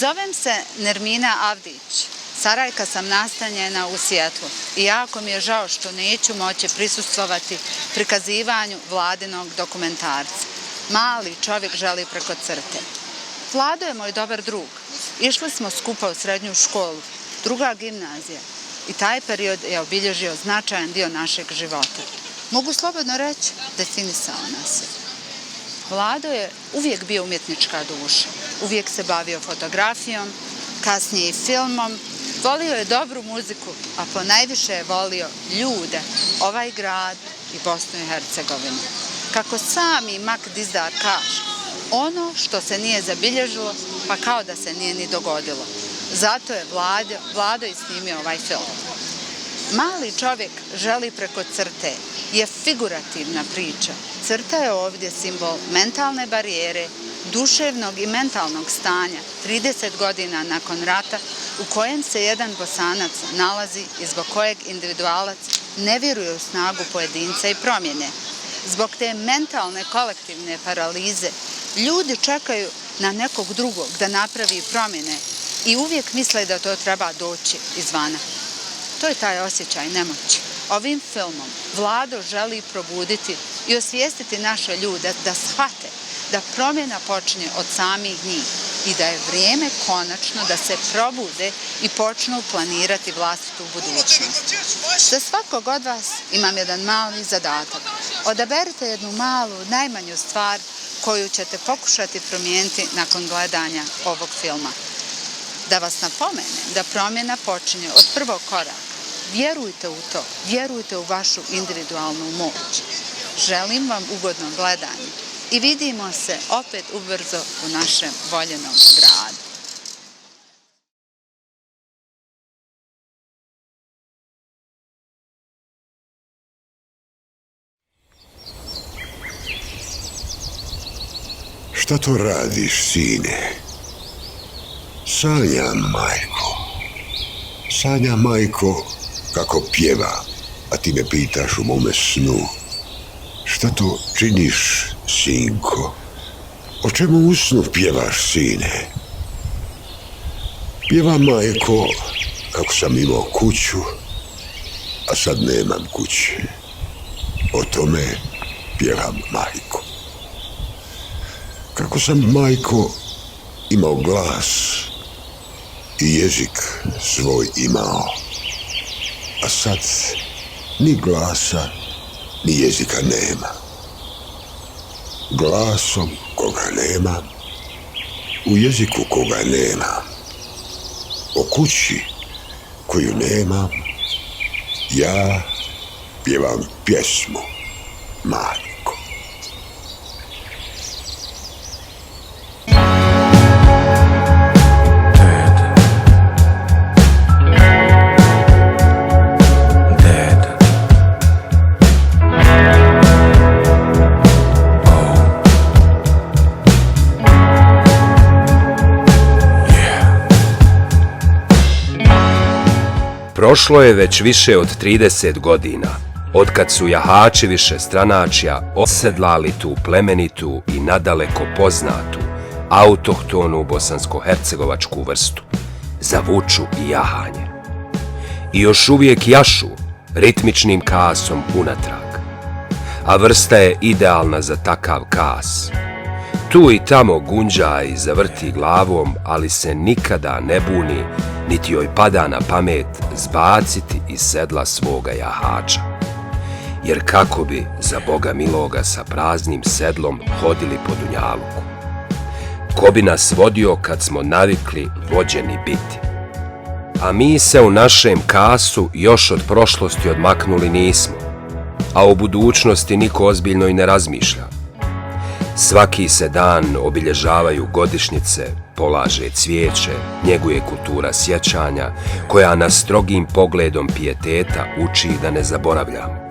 Zovem se Nermina Avdić. Sarajka sam nastanjena u Sijetlu i jako mi je žao što neću moći prisustvovati prikazivanju Vladinog dokumentarca. Mali čovjek želi preko crte. Vlado je moj dobar drug. Išli smo skupa u srednju školu, druga gimnazija i taj period je obilježio značajan dio našeg života. Mogu slobodno reći, definisao nas je. Vlado je uvijek bio umjetnička duša, uvijek se bavio fotografijom, kasnije i filmom, volio je dobru muziku, a ponajviše je volio ljude, ovaj grad i Bosnu i Hercegovinu. Kako sami Mak Dizdar kaže, ono što se nije zabilježilo, pa kao da se nije ni dogodilo. Zato je Vlado i snimio ovaj film. Mali čovjek želi preko crte je figurativna priča. Crta je ovdje simbol mentalne barijere, duševnog i mentalnog stanja 30 godina nakon rata u kojem se jedan Bosanac nalazi i zbog kojeg individualac ne vjeruje u snagu pojedinca i promjene. Zbog te mentalne kolektivne paralize ljudi čekaju na nekog drugog da napravi promjene i uvijek misle da to treba doći izvana. To je taj osjećaj nemoći. Ovim filmom Vlado želi probuditi i osvijestiti naše ljude da shvate da promjena počinje od samih njih i da je vrijeme konačno da se probude i počnu planirati vlastitu budućnost. Za svakog od vas imam jedan mali zadatak. Odaberite jednu malu, najmanju stvar koju ćete pokušati promijeniti nakon gledanja ovog filma. Da vas napomenem da promjena počinje od prvog koraka. Vjerujte u to, vjerujte u vašu individualnu moć. Želim vam ugodno gledanje i vidimo se opet ubrzo u našem voljenom gradu. Šta to radiš, sine? Sanjam, majko. Sanjam, majko, kako pjeva, a ti me pitaš u mome snu. Šta to činiš, sinko? O čemu u snu pjevaš, sine? Pjevam, majko, kako sam imao kuću, a sad nemam kuće. O tome pjevam, majko. Kako sam, majko, imao glas i jezik svoj imao, a sad ni glasa, ni jezika nema. Glasom koga nemam, u jeziku koga nemam, o kući koju nemam, ja pjevam pjesmu, majko. Prošlo je već više od 30 godina, otkad su jahači višestranačja osedlali tu plemenitu i nadaleko poznatu, autohtonu bosansko-hercegovačku vrstu, za vuču i jahanje. I još uvijek jašu ritmičnim kasom unatrag, a vrsta je idealna za takav kas. Tu i tamo gunđa i zavrti glavom, ali se nikada ne buni, niti joj pada na pamet zbaciti iz sedla svoga jahača. Jer kako bi, za Boga miloga, sa praznim sedlom hodili po dunjaluku? Ko bi nas vodio kad smo navikli vođeni biti? A mi se u našem kasu još od prošlosti odmaknuli nismo, a o budućnosti niko ozbiljno i ne razmišlja. Svaki se dan obilježavaju godišnjice, polaže cvijeće, njeguje kultura sjećanja, koja nas strogim pogledom pijeteta uči da ne zaboravljamo.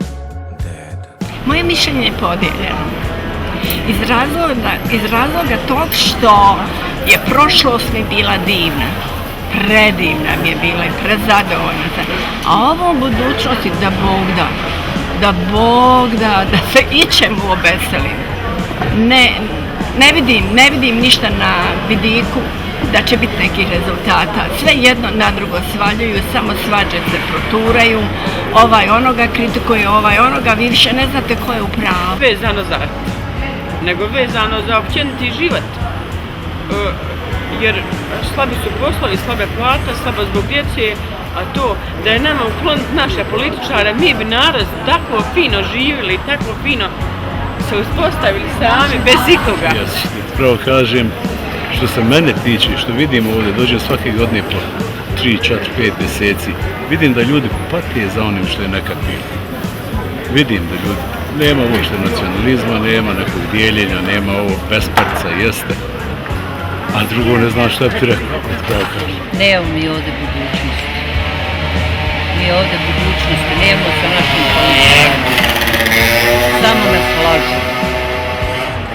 Moje mišljenje je podijeljeno. Iz razloga tog što je prošlost mi bila divna. Predivna mi je bila i prezadovoljna. A ovo u budućnosti da Bog da se ičemu obeselim. Ne vidim ništa na vidiku da će biti nekih rezultata. Sve jedno na drugo svaljuju, samo svađe se proturaju, ovaj onoga kritikuje, ovaj onoga, vi više ne znate ko je u pravu. Vezano za rat, nego vezano za općeniti život. Jer slabi su poslovi, slabe plata, slaba zbog djece, a to da je nama ukloniti naše političare, mi bi narod tako fino živjeli, tako fino se uspostavili sami, bez ikoga. Pravo kažem, što se mene tiče, što vidim ovdje, dođem svake godine po 3, 4, 5 mjeseci, vidim da ljudi pate za onim što je nekad bilo. Vidim da ljudi, nema uopšte nacionalizma, nema nekog dijeljenja, nema ovo besparca, jeste. A drugo ne znam šta bi ti rekao, pravo kažem. Nemamo mi ovdje budućnosti. Mi ovdje budućnosti nemamo sa našim političarima. Samo nas lažu.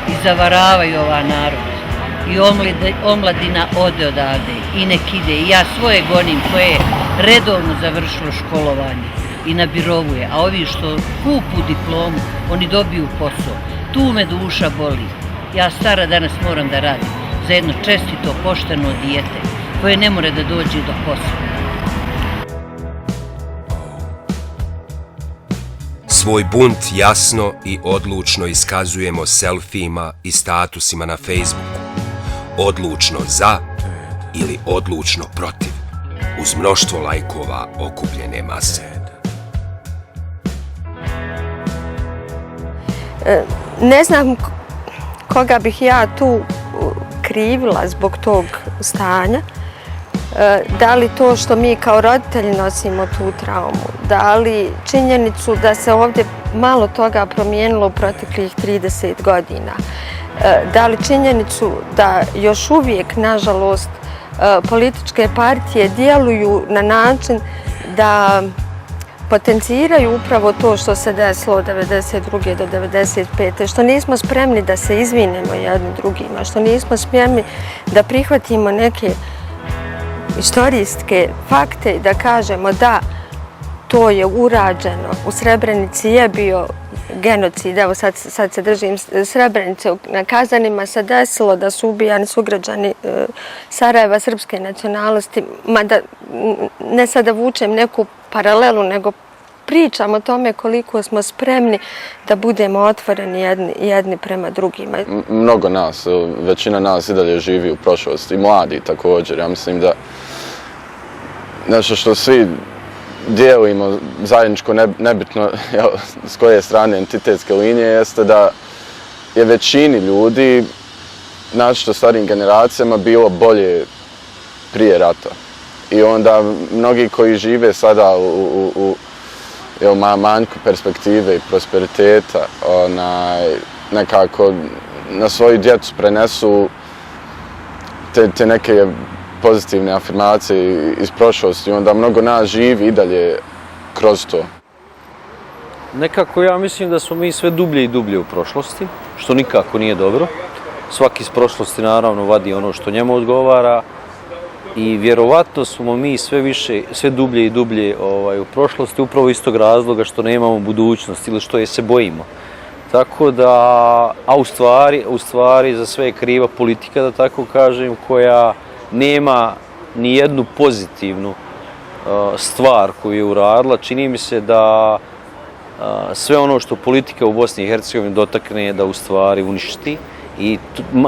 I zavaravaju ova narod. I omladina ode odavde i nek ide. I ja svoje gonim koje je redovno završilo školovanje i na birovu je. A ovi što kupu diplomu, oni dobiju posao. Tu me duša boli. Ja stara danas moram da radim za jedno čestito, pošteno dijete koje ne more da dođe do posla. Svoj bunt jasno i odlučno iskazujemo selfijima i statusima na Facebooku. Odlučno za ili odlučno protiv, uz mnoštvo lajkova okupljene mase. Ne znam koga bih ja tu krivila zbog tog stanja. Da li to što mi kao roditelji nosimo tu traumu, da li činjenicu da se ovdje malo toga promijenilo u proteklih 30 godina, da li činjenicu da još uvijek, nažalost, političke partije djeluju na način da potenciraju upravo to što se desilo od 1992. do 1995. Što nismo spremni da se izvinemo jedni drugima, što nismo spremni da prihvatimo neke istorijske fakte i da kažemo da to je urađeno. U Srebrenici je bio genocid, evo sad se držim Srebrenice, na Kazanima se desilo da su ubijani sugrađani Sarajeva srpske nacionalnosti, mada ne sad da vučem neku paralelu, nego pričam o tome koliko smo spremni da budemo otvoreni jedni prema drugima. Mnogo nas, većina nas i dalje živi u prošlosti, i mladi također. Ja mislim da nešto što svi dijelimo zajedničko, nebitno s koje strane entitetske linije, jeste da je većini ljudi, naročito starijim generacijama, bilo bolje prije rata. I onda mnogi koji žive sada u manjku perspektive i prosperiteta, nekako na svoju djecu prenesu te neke pozitivne afirmacije iz prošlosti, onda mnogo nas živi i dalje kroz to. Nekako ja mislim da smo mi sve dublje i dublje u prošlosti, što nikako nije dobro. Svaki iz prošlosti naravno vadi ono što njemu odgovara i vjerovatno smo mi sve dublje i dublje u prošlosti upravo iz tog razloga što nemamo budućnost ili što je se bojimo. Tako da, a u stvari za sve je kriva politika, da tako kažem, koja nema ni jednu pozitivnu stvar koju je uradila. Čini mi se da sve ono što politika u Bosni i Hercegovini dotakne da u stvari uništi i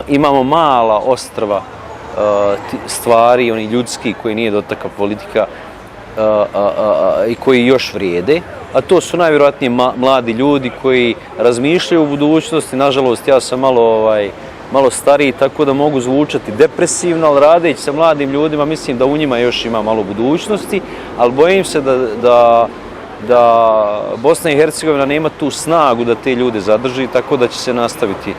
imamo mala ostrva stvari, oni ljudski koji nije dotakla politika i koji još vrijede, a to su najvjerojatnije mladi ljudi koji razmišljaju o budućnosti. Nažalost, ja sam malo stariji, tako da mogu zvučati depresivno, ali radeći sa mladim ljudima mislim da u njima još ima malo budućnosti, ali bojim se da Bosna i Hercegovina nema tu snagu da te ljude zadrži, tako da će se nastaviti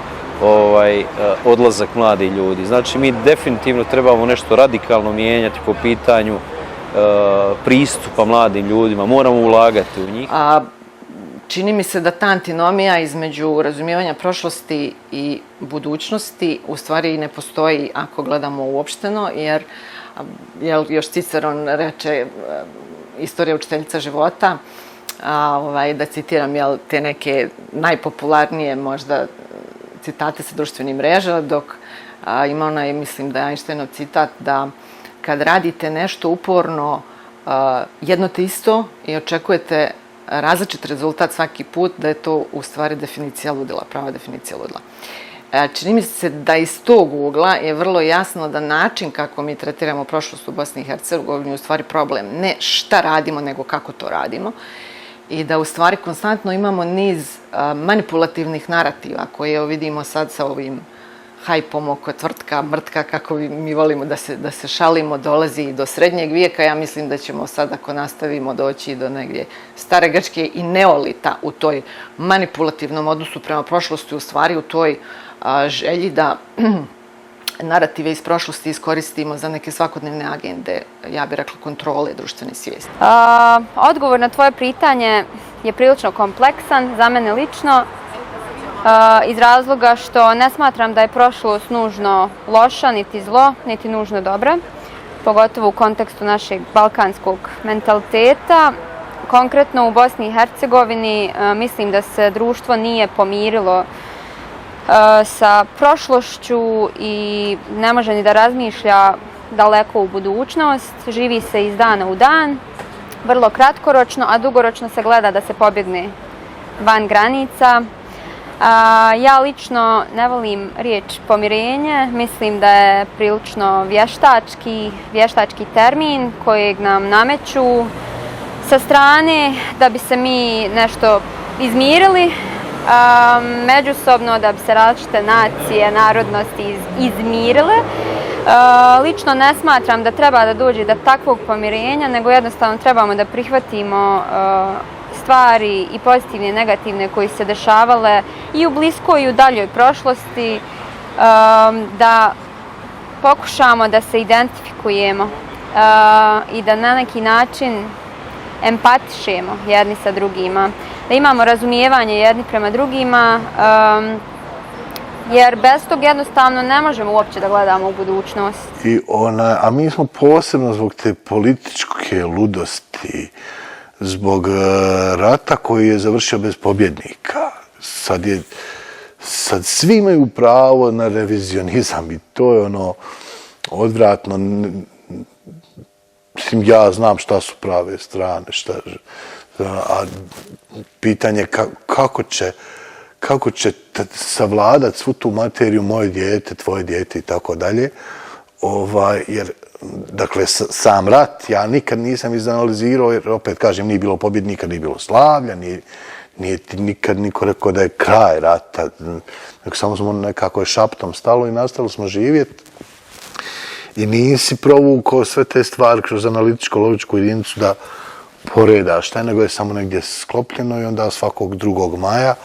odlazak mladih ljudi. Znači, mi definitivno trebamo nešto radikalno mijenjati po pitanju pristupa mladim ljudima, moramo ulagati u njih. Čini mi se da ta antinomija između razumijevanja prošlosti i budućnosti u stvari ne postoji ako gledamo uopšteno, jer još Ciceron reče istorija učiteljica života, da citiram te neke najpopularnije možda citate sa društvenih mreža, dok Ima onaj, mislim da je Einsteinov citat, da kad radite nešto uporno jedno te isto i očekujete različit rezultat svaki put, da je to u stvari definicija ludila, prava definicija ludila. Čini mi se da iz tog ugla je vrlo jasno da način kako mi tretiramo prošlost u Bosni i Hercegovini je u stvari problem. Ne šta radimo, nego kako to radimo. I da u stvari konstantno imamo niz manipulativnih narativa koje evo vidimo sad sa ovim hajpom oko tvrtka, mrtka, kako mi volimo da se šalimo, dolazi i do srednjeg vijeka. Ja mislim da ćemo sad, ako nastavimo, doći do negdje stare Grčke i neolita u toj manipulativnom odnosu prema prošlosti, u stvari u toj želji da narative iz prošlosti iskoristimo za neke svakodnevne agende, ja bih rekla kontrole društvene svijesti. Odgovor na tvoje pitanje je prilično kompleksan, za mene lično, iz razloga što ne smatram da je prošlost nužno loša, niti zlo, niti nužno dobra, pogotovo u kontekstu našeg balkanskog mentaliteta. Konkretno u Bosni i Hercegovini mislim da se društvo nije pomirilo sa prošlošću i ne može ni da razmišlja daleko u budućnost. Živi se iz dana u dan, vrlo kratkoročno, a dugoročno se gleda da se pobjegne van granica. Ja lično ne volim riječ pomirenje, mislim da je prilično vještački termin kojeg nam nameću sa strane da bi se mi nešto izmirili međusobno, da bi se različite nacije, narodnosti izmirile. Lično ne smatram da treba da dođe do takvog pomirenja, nego jednostavno trebamo da prihvatimo stvari i pozitivne i negativne koji se dešavale i u bliskoj i u daljoj prošlosti, da pokušamo da se identifikujemo i da na neki način empatišemo jedni sa drugima, da imamo razumijevanje jedni prema drugima, jer bez tog jednostavno ne možemo uopće da gledamo u budućnost. A mi smo posebno zbog te političke ludosti, zbog rata koji je završio bez pobjednika. Sad svi imaju pravo na revizionizam i to je odvratno. Mislim, ja znam šta su prave strane, a pitanje kako će savladati svu tu materiju moje dijete, tvoje dijete i tako dalje. Jer, dakle, sam rat ja nikad nisam izanalizirao, jer opet kažem, nije bilo pobjednika, nije bilo slavlja, nije nikad niko rekao da je kraj rata. Samo smo nekako šaptom stalo i nastavili smo živjeti. I nisi provukao sve te stvari kroz analitičko-logičku jedinicu da poredaš šta, nego je samo negdje sklopljeno i onda svakog 2. maja,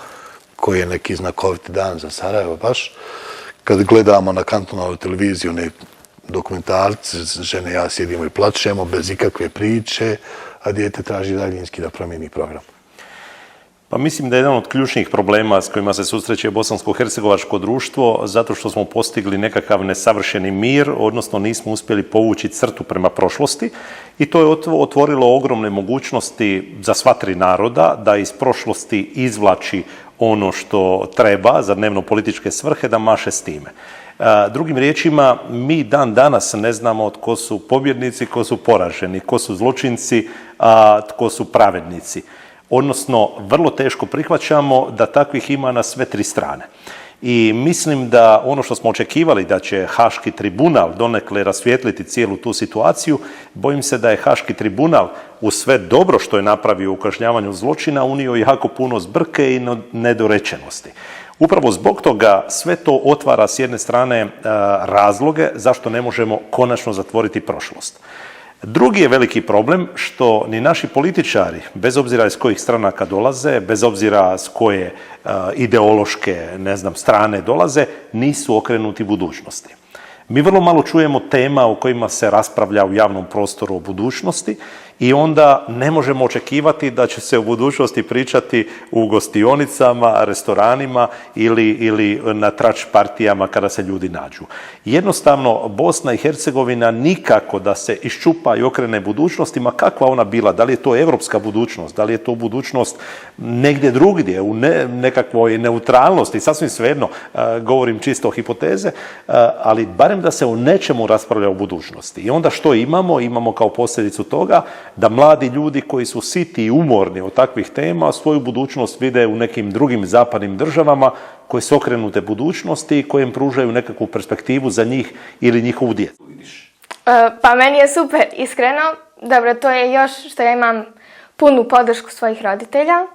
koji je neki znakoviti dan za Sarajevo baš, kad gledamo na kantonalnoj televiziji one dokumentarce, žene i ja sjedimo i plačemo bez ikakve priče, a dijete traži daljinski da promijeni program. Pa mislim da je jedan od ključnih problema s kojima se susreće bosansko-hercegovačko društvo zato što smo postigli nekakav nesavršeni mir, odnosno nismo uspjeli povući crtu prema prošlosti i to je otvorilo ogromne mogućnosti za sva 3 naroda da iz prošlosti izvlači ono što treba za dnevno-političke svrhe, da maše s time. Drugim riječima, mi dan danas ne znamo tko su pobjednici, tko su poraženi, tko su zločinci, a tko su pravednici. Odnosno, vrlo teško prihvaćamo da takvih ima na sve 3 strane. I mislim da ono što smo očekivali da će Haški tribunal donekle rasvijetliti cijelu tu situaciju, bojim se da je Haški tribunal u sve dobro što je napravio u kažnjavanju zločina unio jako puno zbrke i nedorečenosti. Upravo zbog toga sve to otvara s jedne strane razloge zašto ne možemo konačno zatvoriti prošlost. Drugi je veliki problem što ni naši političari, bez obzira iz kojih stranaka dolaze, bez obzira s koje ideološke, strane dolaze, nisu okrenuti budućnosti. Mi vrlo malo čujemo tema o kojima se raspravlja u javnom prostoru o budućnosti i onda ne možemo očekivati da će se u budućnosti pričati u gostionicama, restoranima ili na trač partijama kada se ljudi nađu. Jednostavno, Bosna i Hercegovina nikako da se iščupa i okrene budućnostima, kakva ona bila, da li je to evropska budućnost, da li je to budućnost negdje drugdje, u nekakvoj neutralnosti, sasvim svejedno, govorim čisto hipoteze, ali barem da se o nečemu raspravlja u budućnosti. I onda što imamo? Imamo kao posljedicu toga da mladi ljudi koji su siti i umorni od takvih tema svoju budućnost vide u nekim drugim zapadnim državama koje su okrenute budućnosti i koje im pružaju nekakvu perspektivu za njih ili njihovu djecu. Pa meni je super, iskreno. Dobro, to je još što ja imam punu podršku svojih roditelja.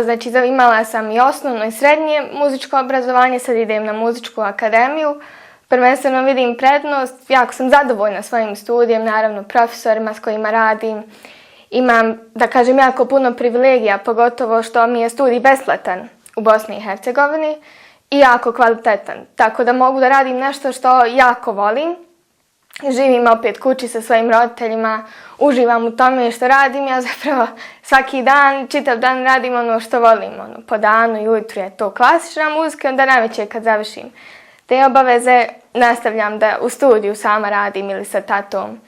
Znači, imala sam i osnovno i srednje muzičko obrazovanje, sad idem na muzičku akademiju. Prvenstveno vidim prednost, jako sam zadovoljna svojim studijem, naravno profesorima s kojima radim. Imam, da kažem, jako puno privilegija, pogotovo što mi je studij besplatan u Bosni i Hercegovini i jako kvalitetan. Tako da mogu da radim nešto što jako volim. Živim opet kući sa svojim roditeljima, uživam u tome što radim. Ja zapravo svaki dan, čitav dan radim ono što volim. Po danu i ujutru je to klasična muzika, onda navečer kad završim te obaveze nastavljam da u studiju sama radim ili sa tatom,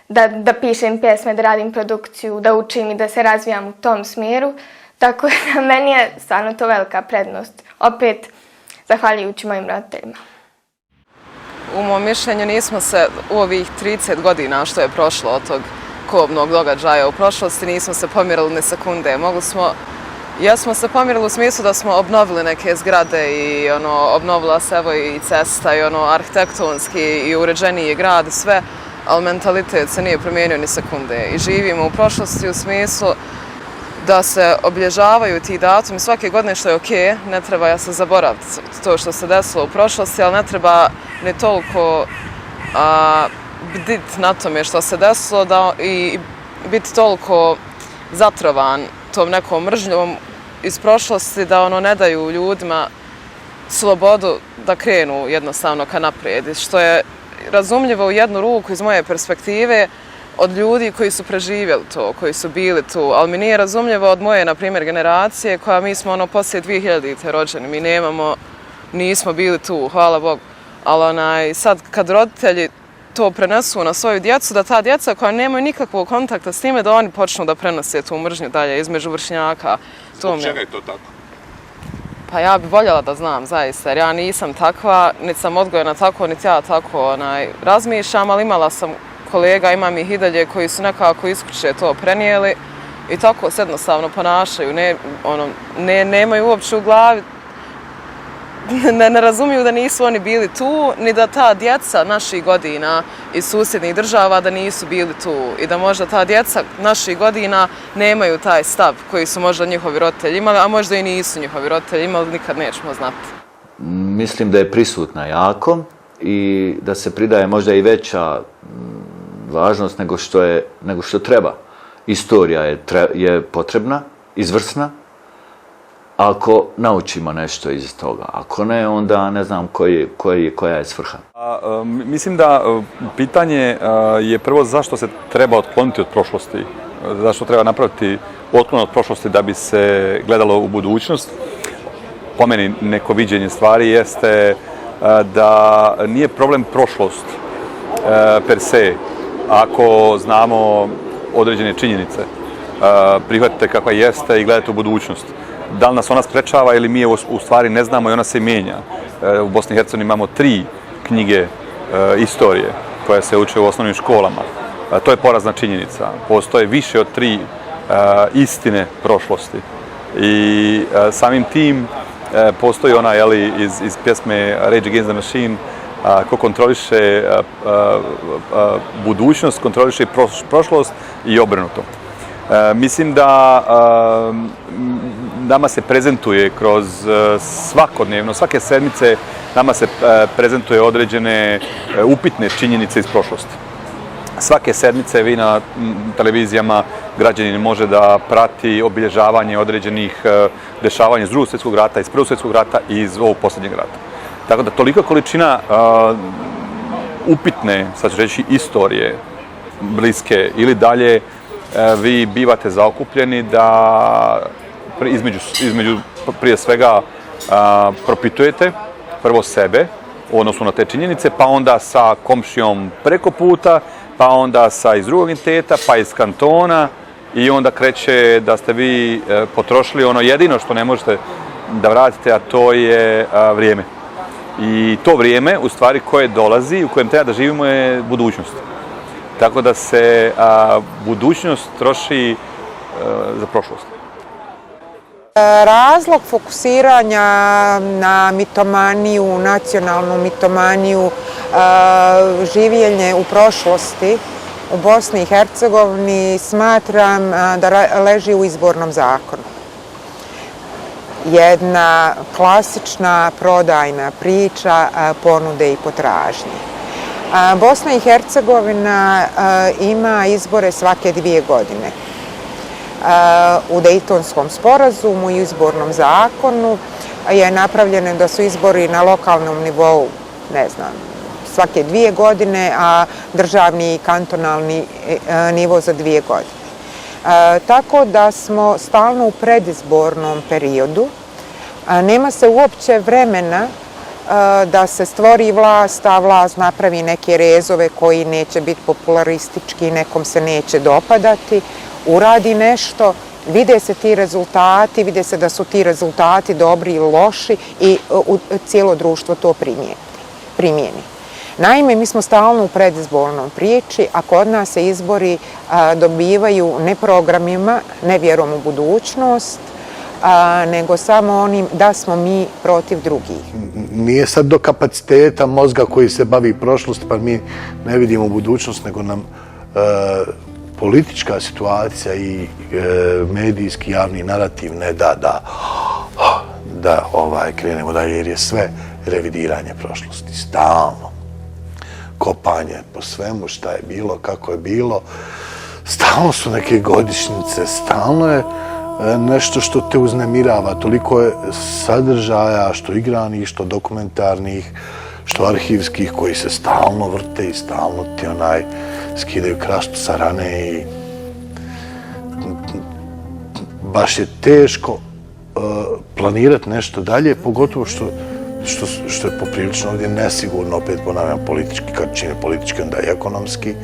da pišem pjesme, da radim produkciju, da učim i da se razvijam u tom smjeru. Tako da meni je stvarno to velika prednost. Opet, zahvaljujući mojim roditeljima. U mom mišljenju nismo se u ovih 30 godina što je prošlo od tog kobnog događaja u prošlosti, nismo se pomirili ni sekunde. Jesmo se pomirili u smislu da smo obnovili neke zgrade i obnovila se evo i cesta i arhitektonski i uređeniji grad i sve, ali mentalitet se nije promijenio ni sekunde. I živimo u prošlosti u smislu da se obilježavaju ti datumi svake godine, što je okej, ne treba se zaboraviti to što se desilo u prošlosti, ali ne treba ni toliko bditi na tome što se desilo i biti toliko zatrovan tom nekom mržnjom iz prošlosti da ne daju ljudima slobodu da krenu jednostavno ka naprijed. Što je razumljivo u jednu ruku iz moje perspektive od ljudi koji su preživjeli to, koji su bili tu, ali mi nije razumljivo od moje, na primjer, generacije koja mi smo poslije 2000-te rođeni, mi nismo bili tu, hvala Bogu, ali sad kad roditelji to prenesu na svoju djecu, da ta djeca koja nemaju nikakvog kontakta s time, da oni počnu da prenose tu mržnju dalje između vršnjaka. Zbog čega je to tako? Pa ja bih voljela da znam, zaista, jer ja nisam takva, niti sam odgojena tako, niti ja tako razmišljam, ali imala sam kolega, imam ih i dalje koji su nekako iz kuće to prenijeli i tako se jednostavno ponašaju, nemaju uopće u glavi, ne razumiju da nisu oni bili tu, ni da ta djeca naših godina iz susjednih država da nisu bili tu i da možda ta djeca naših godina nemaju taj stav koji su možda njihovi roditelji imali, a možda i nisu njihovi roditelji imali, nikad nećemo znati. Mislim da je prisutna jako i da se pridaje možda i veća važnost nego što treba. Istorija je potrebna, izvrsna, ako naučimo nešto iz toga. Ako ne, onda ne znam koja je svrha. Mislim da pitanje je prvo zašto se treba otkloniti od prošlosti. Zašto treba napraviti otklon od prošlosti da bi se gledalo u budućnost. Po meni neko viđenje stvari jeste da nije problem prošlost per se. Ako znamo određene činjenice, prihvatite kakva jeste i gledate u budućnost. Da li nas ona sprečava ili mi je u stvari ne znamo i ona se mijenja. U Bosni i Hercegovini imamo 3 knjige istorije koje se uče u osnovnim školama. To je porazna činjenica. Postoje više od 3 istine prošlosti. I samim tim postoji ona iz pjesme Rage Against the Machine ko kontroliše budućnost, kontroliše prošlost i obrnuto. Mislim da nama se prezentuje kroz svakodnevno, svake sedmice nama se prezentuje određene upitne činjenice iz prošlosti. Svake sedmice vi na televizijama građanin može da prati obilježavanje određenih dešavanja iz Drugog svjetskog rata, iz Prvog svjetskog rata i iz ovog posljednjeg rata. Tako da tolika količina upitne, sad ću reći, istorije, bliske ili dalje, vi bivate zaokupljeni da između prije svega propitujete prvo sebe u odnosu na te činjenice, pa onda sa komšijom preko puta, pa onda iz drugog entiteta, pa iz kantona i onda kreće da ste vi potrošili ono jedino što ne možete da vratite, a to je vrijeme. I to vrijeme, u stvari, koje dolazi, u kojem treba da živimo, je budućnost. Tako da se budućnost troši za prošlost. Razlog fokusiranja na mitomaniju, nacionalnu mitomaniju, življenje u prošlosti u Bosni i Hercegovini smatram da leži u izbornom zakonu. Jedna klasična prodajna priča ponude i potražnje. Bosna i Hercegovina ima izbore svake 2 godine. U Dejtonskom sporazumu i izbornom zakonu je napravljeno da su izbori na lokalnom nivou, ne znam, svake 2 godine, a državni i kantonalni nivo za 2 godine. Tako da smo stalno u predizbornom periodu. Nema se uopće vremena da se stvori vlast, a vlast napravi neke rezove koji neće biti popularistički, nekom se neće dopadati, uradi nešto, vide se ti rezultati, vide se da su ti rezultati dobri ili loši i cijelo društvo to primijeni. Naime, mi smo stalno u predizbornom priči, a kod nas se izbori dobivaju ne programima, ne vjerom u budućnost, nego samo onim da smo mi protiv drugih. Nije sad do kapaciteta mozga koji se bavi prošlost, pa mi ne vidimo budućnost, nego nam politička situacija i medijski javni narativ ne da krenemo dalje, jer je sve revidiranje prošlosti, stalno. Kopanje po svemu šta je bilo, kako je bilo, stalno su neke godišnjice, stalno je nešto što te uznemirava, toliko je sadržaja, što igranih, što dokumentarnih, što arhivskih, koji se stalno vrte i stalno ti skidaju kraštu sa rane i baš je teško planirati nešto dalje, pogotovo što je poprilično ovdje nesigurno, opet ponavljam, politički, kad čine politički, onda i ekonomski.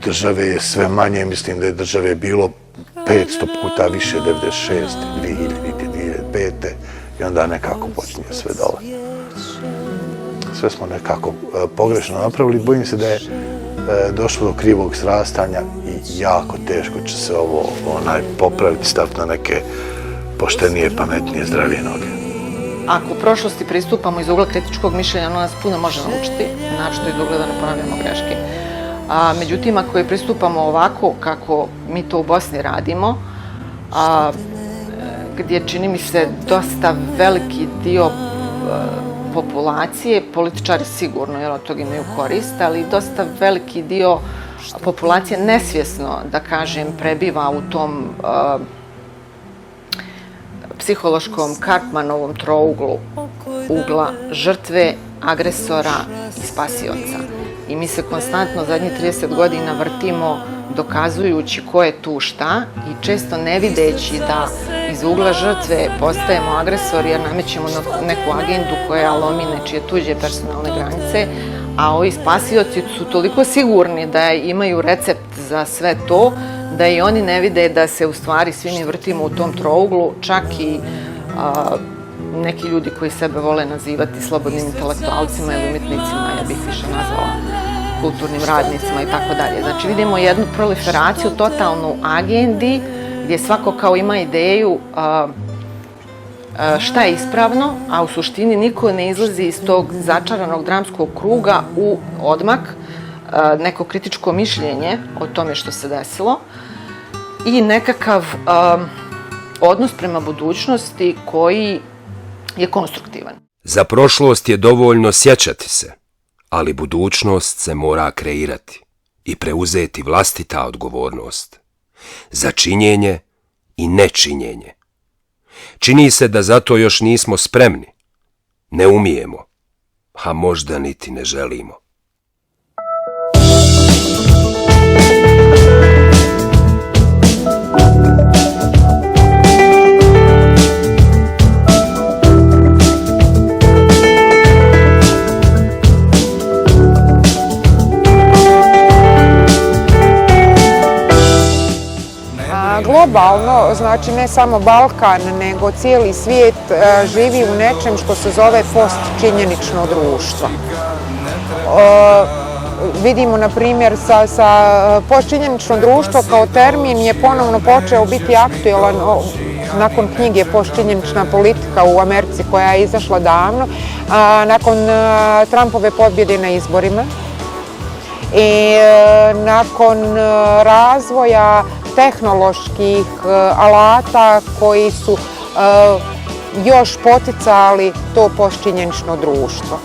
Države je sve manje, mislim da je države bilo 500 puta više 96. 2000. 2005. i onda nekako počinje sve dole. Sve smo nekako pogrešno napravili. Bojim se da je došlo do krivog srastanja i jako teško će se ovo popraviti, staviti na neke poštenije, pametnije, zdravije noge. Ako u prošlosti pristupamo iz ugla kritičkog mišljenja, ono nas puno može naučiti, naročito iz ugla da ne ponavljamo greške. Međutim, ako je pristupamo ovako kako mi to u Bosni radimo, gdje čini mi se dosta veliki dio populacije, političari sigurno jer od toga imaju korist, ali dosta veliki dio populacije nesvjesno, da kažem, prebiva u tom psihološkom Karpmanovom trouglu ugla žrtve, agresora i spasioca. I mi se konstantno zadnjih 30 godina vrtimo dokazujući ko je tu šta i često ne videći da iz ugla žrtve postajemo agresori jer namećemo neku agendu koja lomi nečije tuđe personalne granice, a ovi spasioci su toliko sigurni da imaju recept za sve to, da i oni ne vide da se u stvari svi mi vrtimo u tom trouglu, čak i neki ljudi koji sebe vole nazivati slobodnim intelektualcima ili umjetnicima, ja bih više nazvala kulturnim radnicima i tako dalje. Znači vidimo jednu proliferaciju totalnu agendi gdje svako kao ima ideju šta je ispravno, a u suštini niko ne izlazi iz tog začaranog dramskog kruga u odmak, neko kritičko mišljenje o tome što se desilo i nekakav odnos prema budućnosti koji je konstruktivan. Za prošlost je dovoljno sjećati se, ali budućnost se mora kreirati i preuzeti vlastita odgovornost za činjenje i nečinjenje. Čini se da zato još nismo spremni, ne umijemo, a možda niti ne želimo. globalno, znači ne samo Balkan, nego cijeli svijet živi u nečem što se zove postčinjenično društvo. Vidimo, na primjer, sa postčinjenično društvo kao termin je ponovno počeo biti aktualan nakon knjige Postčinjenična politika u Americi koja je izašla davno, nakon Trumpove pobjede na izborima i nakon razvoja tehnoloških alata koji su još poticali to postčinjenično društvo.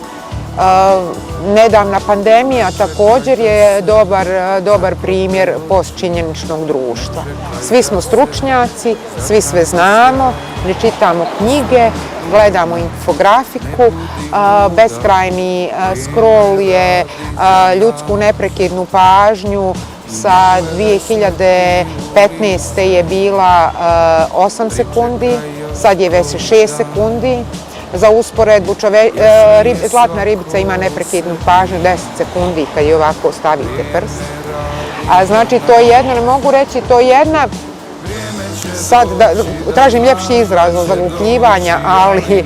Nedavna pandemija također je dobar primjer postčinjeničnog društva. Svi smo stručnjaci, svi sve znamo, ne čitamo knjige, gledamo infografiku, beskrajni scroll je ljudsku neprekidnu pažnju sa 2015. je bila 8 sekundi, sad je već 6 sekundi. Za usporedbu, zlatna ribica ima neprekidnu pažnju 10 sekundi kad je ovako stavite prst. Znači, to je jedna, ne mogu reći, to je jedna, sad tražim ljepši izraz od zaglupljivanja, ali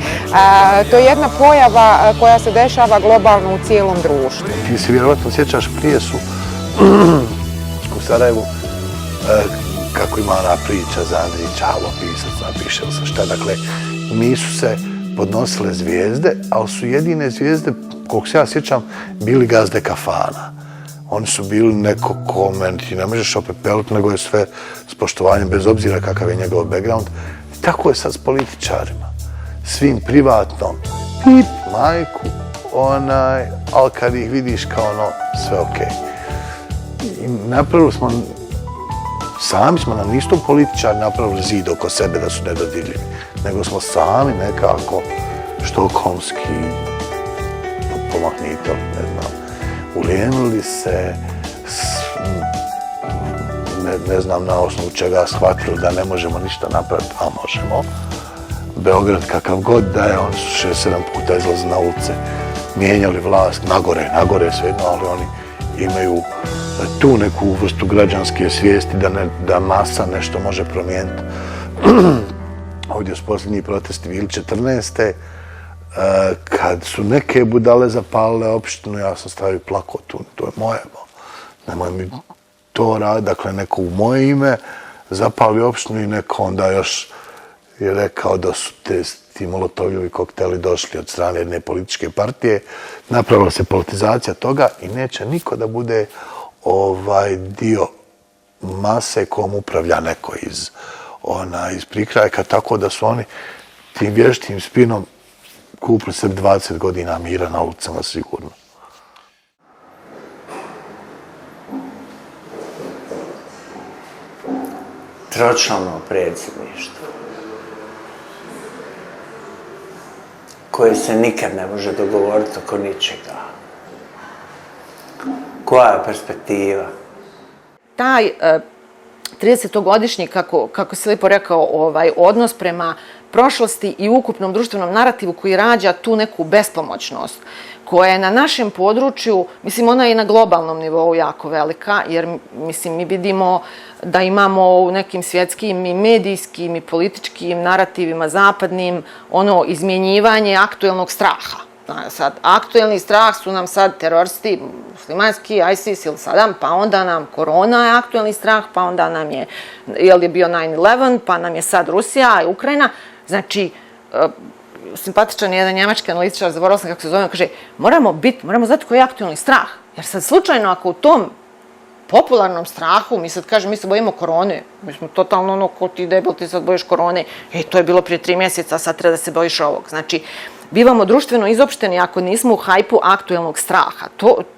to je jedna pojava koja se dešava globalno u cijelom društvu. Ti se vjerovatno sjećaš, prije su u Sarajevu, kako ima ona priča za Andrića, halo pisac, napiše li se šta, dakle, nisu se podnosile zvijezde, ali su jedine zvijezde, koliko se ja sjećam, bili gazde kafana. Oni su bili neko koment i ne možeš opepeliti, nego je sve s poštovanjem, bez obzira kakav je njegov background. I tako je sad s političarima. Svim privatno, pip, majku, ali kad ih vidiš kao sve okej. I napravili smo, sami smo nam nisu političari napravili zid oko sebe da su nedodirljivi, nego smo sami nekako štokholmski pomahnitel, ne znam, ulijenili se, ne znam na osnovu čega shvatili da ne možemo ništa napraviti, a možemo. Beograd kakav god da je, oni su 6-7 puta izlazi na ulice, mijenjali vlast, nagore svejedno, ali oni imaju tu neku vrstu građanske svijesti da masa nešto može promijeniti. Ovdje su posljednji protesti bili 14. Kad su neke budale zapalile opštinu, ja sam stavio plako tu, to je moje. Nemoj mi to raditi, dakle neko u moje ime zapali opštinu i neko onda još je rekao da su ti molotovljevi kokteli došli od strane jedne političke partije. Napravila se politizacija toga i neće niko da bude dio mase kom upravlja neko iz prikrajka, tako da su oni tim vještim spinom kupili sebi 20 godina mira na ulicama sigurno. Tročlano predsjedništvo koje se nikad ne može dogovoriti oko ničega. Koja je perspektiva? Taj 30-godišnji, kako si lijepo rekao, odnos prema prošlosti i ukupnom društvenom narativu koji rađa tu neku bespomoćnost, koja je na našem području, mislim, ona je i na globalnom nivou jako velika, jer, mislim, mi vidimo da imamo u nekim svjetskim i medijskim i političkim narativima zapadnim izmjenjivanje aktuelnog straha. Sad, aktuelni strah su nam sad teroristi, muslimanski, ISIS ili Saddam, pa onda nam korona je aktuelni strah, pa onda nam je, bio 9/11, pa nam je sad Rusija i Ukrajina. Znači, simpatičan je jedan njemački analitičar, zaboravila sam kako se zove, kaže, moramo znati koji je aktuelni strah. Jer sad slučajno ako u tom popularnom strahu, mi sad kažem, mi se bojimo korone, mi smo totalno ko ti debel, ti sad bojiš korone, to je bilo prije 3 mjeseca, sad treba da se bojiš ovog. Znači, bivamo društveno izopšteni ako nismo u hajpu aktuelnog straha.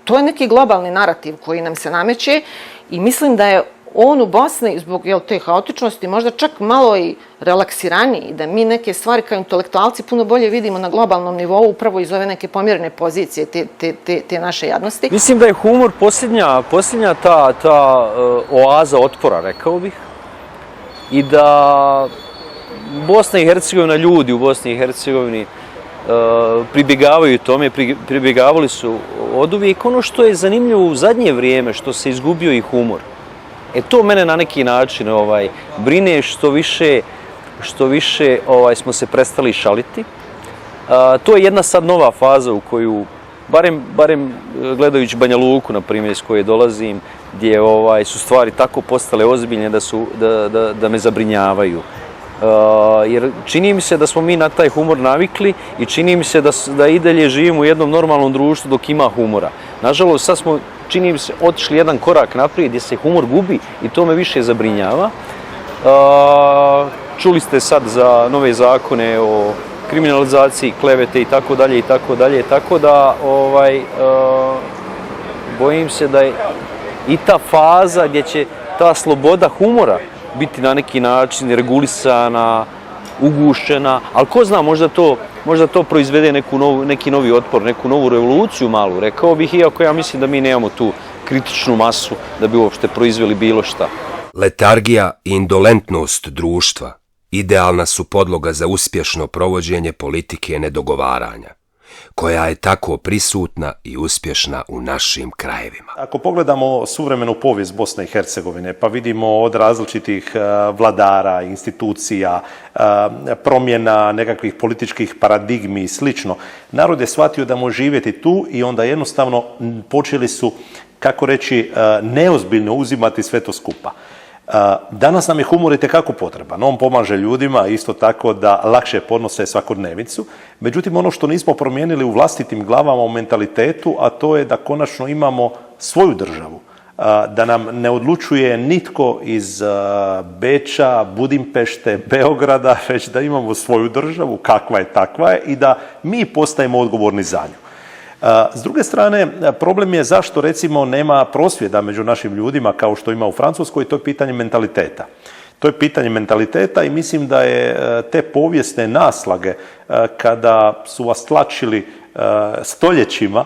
To je neki globalni narativ koji nam se nameće i mislim da je on u Bosni, zbog te haotičnosti, možda čak malo i relaksiraniji, da mi neke stvari kao intelektualci puno bolje vidimo na globalnom nivou, upravo iz ove neke pomjerene pozicije te naše jadnosti. Mislim da je humor posljednja ta oaza otpora, rekao bih, i da Bosna i Hercegovina, ljudi u Bosni i Hercegovini pribjegavaju tome, pribjegavali su oduvijek. Ono što je zanimljivo u zadnje vrijeme, što se izgubio i humor. To mene na neki način brine što više smo se prestali šaliti. To je jedna sad nova faza u koju, barem gledajući Banja Luku, na primjer, iz koje dolazim, gdje su stvari tako postale ozbiljne da me zabrinjavaju. Jer čini mi se da smo mi na taj humor navikli i čini mi se da i dalje živimo u jednom normalnom društvu dok ima humora. Nažalost, sad smo, čini mi se, otišli jedan korak naprijed gdje se humor gubi i to me više zabrinjava. Čuli ste sad za nove zakone o kriminalizaciji, klevete i tako dalje, tako da bojim se da je i ta faza gdje će ta sloboda humora biti na neki način regulisana, ugušena, ali ko zna, možda to proizvede neki novi otpor, neku novu revoluciju malu, rekao bih, iako ja mislim da mi nemamo tu kritičnu masu da bi uopšte proizveli bilo šta. Letargija i indolentnost društva idealna su podloga za uspješno provođenje politike nedogovaranja, koja je tako prisutna i uspješna u našim krajevima. Ako pogledamo suvremenu povijest Bosne i Hercegovine, pa vidimo od različitih vladara, institucija, promjena nekakvih političkih paradigmi i slično, narod je shvatio da može živjeti tu i onda jednostavno počeli su, kako reći, neozbiljno uzimati sve to skupa. Danas nam je humor itekako potreban. On pomaže ljudima isto tako da lakše podnose svakodnevicu. Međutim, ono što nismo promijenili u vlastitim glavama, u mentalitetu, a to je da konačno imamo svoju državu. Da nam ne odlučuje nitko iz Beča, Budimpešte, Beograda, već da imamo svoju državu, kakva je takva je, i da mi postajemo odgovorni za nju. S druge strane, problem je zašto, recimo, nema prosvjeda među našim ljudima kao što ima u Francuskoj, to je pitanje mentaliteta. To je pitanje mentaliteta i mislim da je te povijesne naslage kada su vas tlačili stoljećima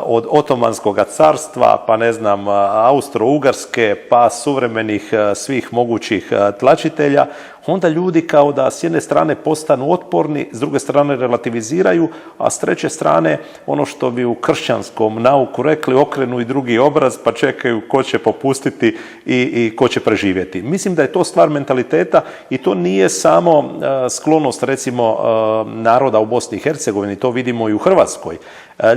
od Otomanskog carstva, pa ne znam, Austro-Ugarske, pa suvremenih svih mogućih tlačitelja, onda ljudi kao da s jedne strane postanu otporni, s druge strane relativiziraju, a s treće strane, ono što bi u kršćanskom nauku rekli, okrenu i drugi obraz, pa čekaju ko će popustiti i ko će preživjeti. Mislim da je to stvar mentaliteta i to nije samo sklonost, recimo, naroda u Bosni i Hercegovini, to vidimo i u Hrvatskoj.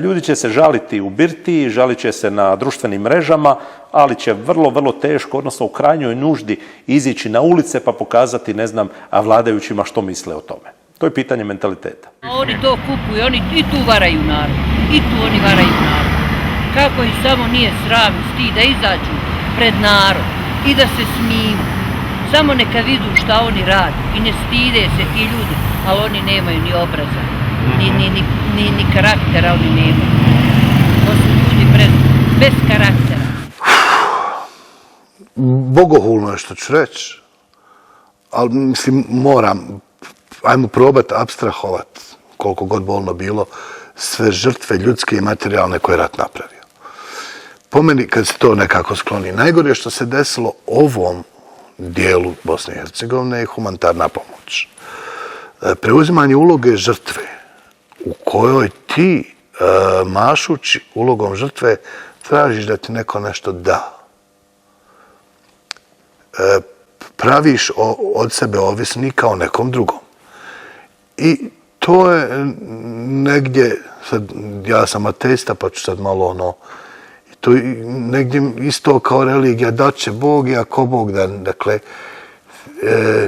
Ljudi će se žaliti u birtiji, žalit će se na društvenim mrežama, ali će vrlo teško, odnosno u krajnjoj nuždi, izići na ulice pa pokazati, ne znam, vladajućima što misle o tome. To je pitanje mentaliteta. Oni to kupuju, oni i tu varaju narod, i tu oni varaju narod. Kako ih samo nije sram, stid da izađu pred narod i da se smiju. Samo neka vidu šta oni rade i ne stide se ti ljudi, ali oni nemaju ni obraza, ni karaktera oni nemaju. To su ljudi bez karaktera. Bogohulno je što ću reći, ali mislim ajmo probati apstrahovati, koliko god bolno bilo, sve žrtve ljudske i materijalne koje je rat napravio. Po meni, kad se to nekako skloni, najgore je što se desilo ovom dijelu Bosne i Hercegovine je humanitarna pomoć. Preuzimanje uloge žrtve u kojoj ti, mašući ulogom žrtve, tražiš da ti neko nešto da. Praviš od sebe ovisnika o nekom drugom. I to je negdje, sad ja sam ateista pa ću sad malo to je negdje isto kao religija, da će Bog i ako Bog da, dakle,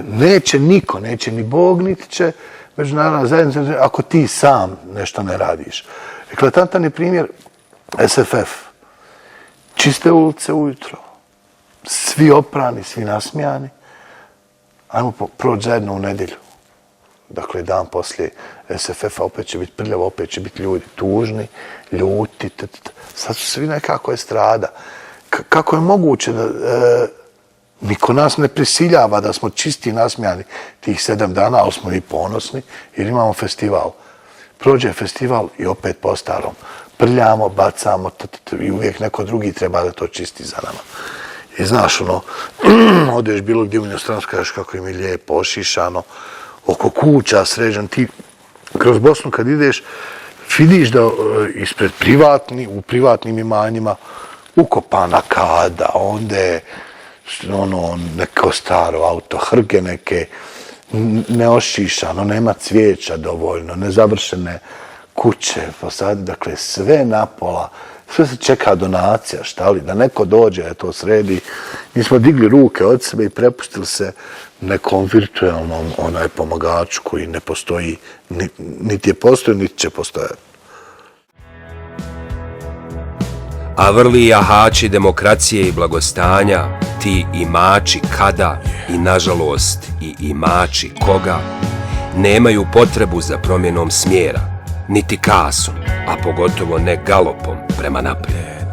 neće niko, neće ni Bog, niti će međunarodna zajednica ako ti sam nešto ne radiš. Eklatantan je primjer SFF. Čiste ulice ujutro, svi oprani, svi nasmijani. Ajmo proći zajedno u nedjelju. Dakle, dan poslije SFF-a opet će biti prljavo, opet će biti ljudi tužni, ljuti. Sad su svi nekako estrada. Kako je moguće da niko nas ne prisiljava da smo čisti i nasmijani tih 7 dana, ali smo i ponosni jer imamo festival. Prođe festival i opet po starom. Prljamo, bacamo i uvijek neko drugi treba da to čisti za nama. I znaš, odeš bilo gdje u inostranstvu, kažeš kako im je lijepo, ošišano, oko kuća sređen. Ti kroz Bosnu kad ideš, vidiš da ispred u privatnim imanjima ukopana kada, onda je neko staro auto, hrge neke, neošišano, nema cvijeća dovoljno, nezavršene kuće, fasade, dakle sve napola, sve se čeka donacija, šta li, da neko dođe, da to sredi. Mi smo digli ruke od sebe i prepustili se nekom virtualnom pomagaču koji ne postoji, niti je postoji, niti će postojati. A vrli jahači demokracije i blagostanja, ti imači kada i nažalost i imači koga, nemaju potrebu za promjenom smjera, niti kasom, a pogotovo ne galopom prema naprijed.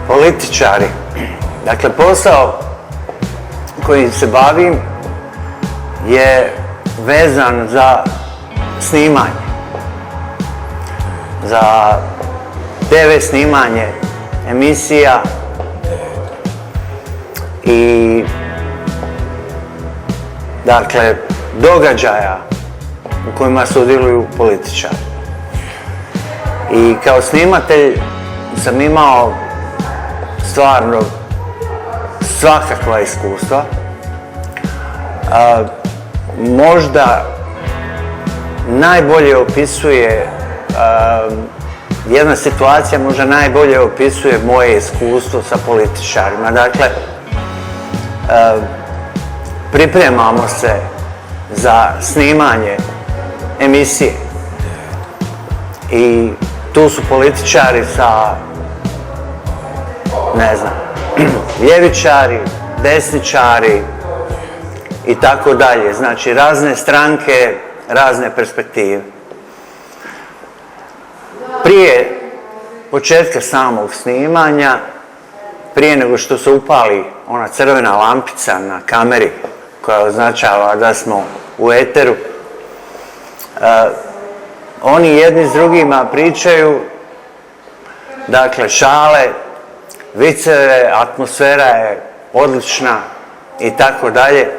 Političari. Dakle, posao kojim se bavim je vezan za snimanje. Za TV snimanje emisija i dakle događaja u kojima sudjeluju političari. I kao snimatelj sam imao stvarno svakakva iskustva. Možda najbolje opisuje jedna situacija, možda najbolje opisuje moje iskustvo sa političarima. Dakle, pripremamo se za snimanje emisije i tu su političari sa, ne znam, ljevičari, desničari i tako dalje. Znači, razne stranke, razne perspektive. Prije početka samog snimanja, prije nego što se upali ona crvena lampica na kameri koja označava da smo u eteru, oni jedni s drugima pričaju, dakle, šale, viceve, atmosfera je odlična i tako dalje.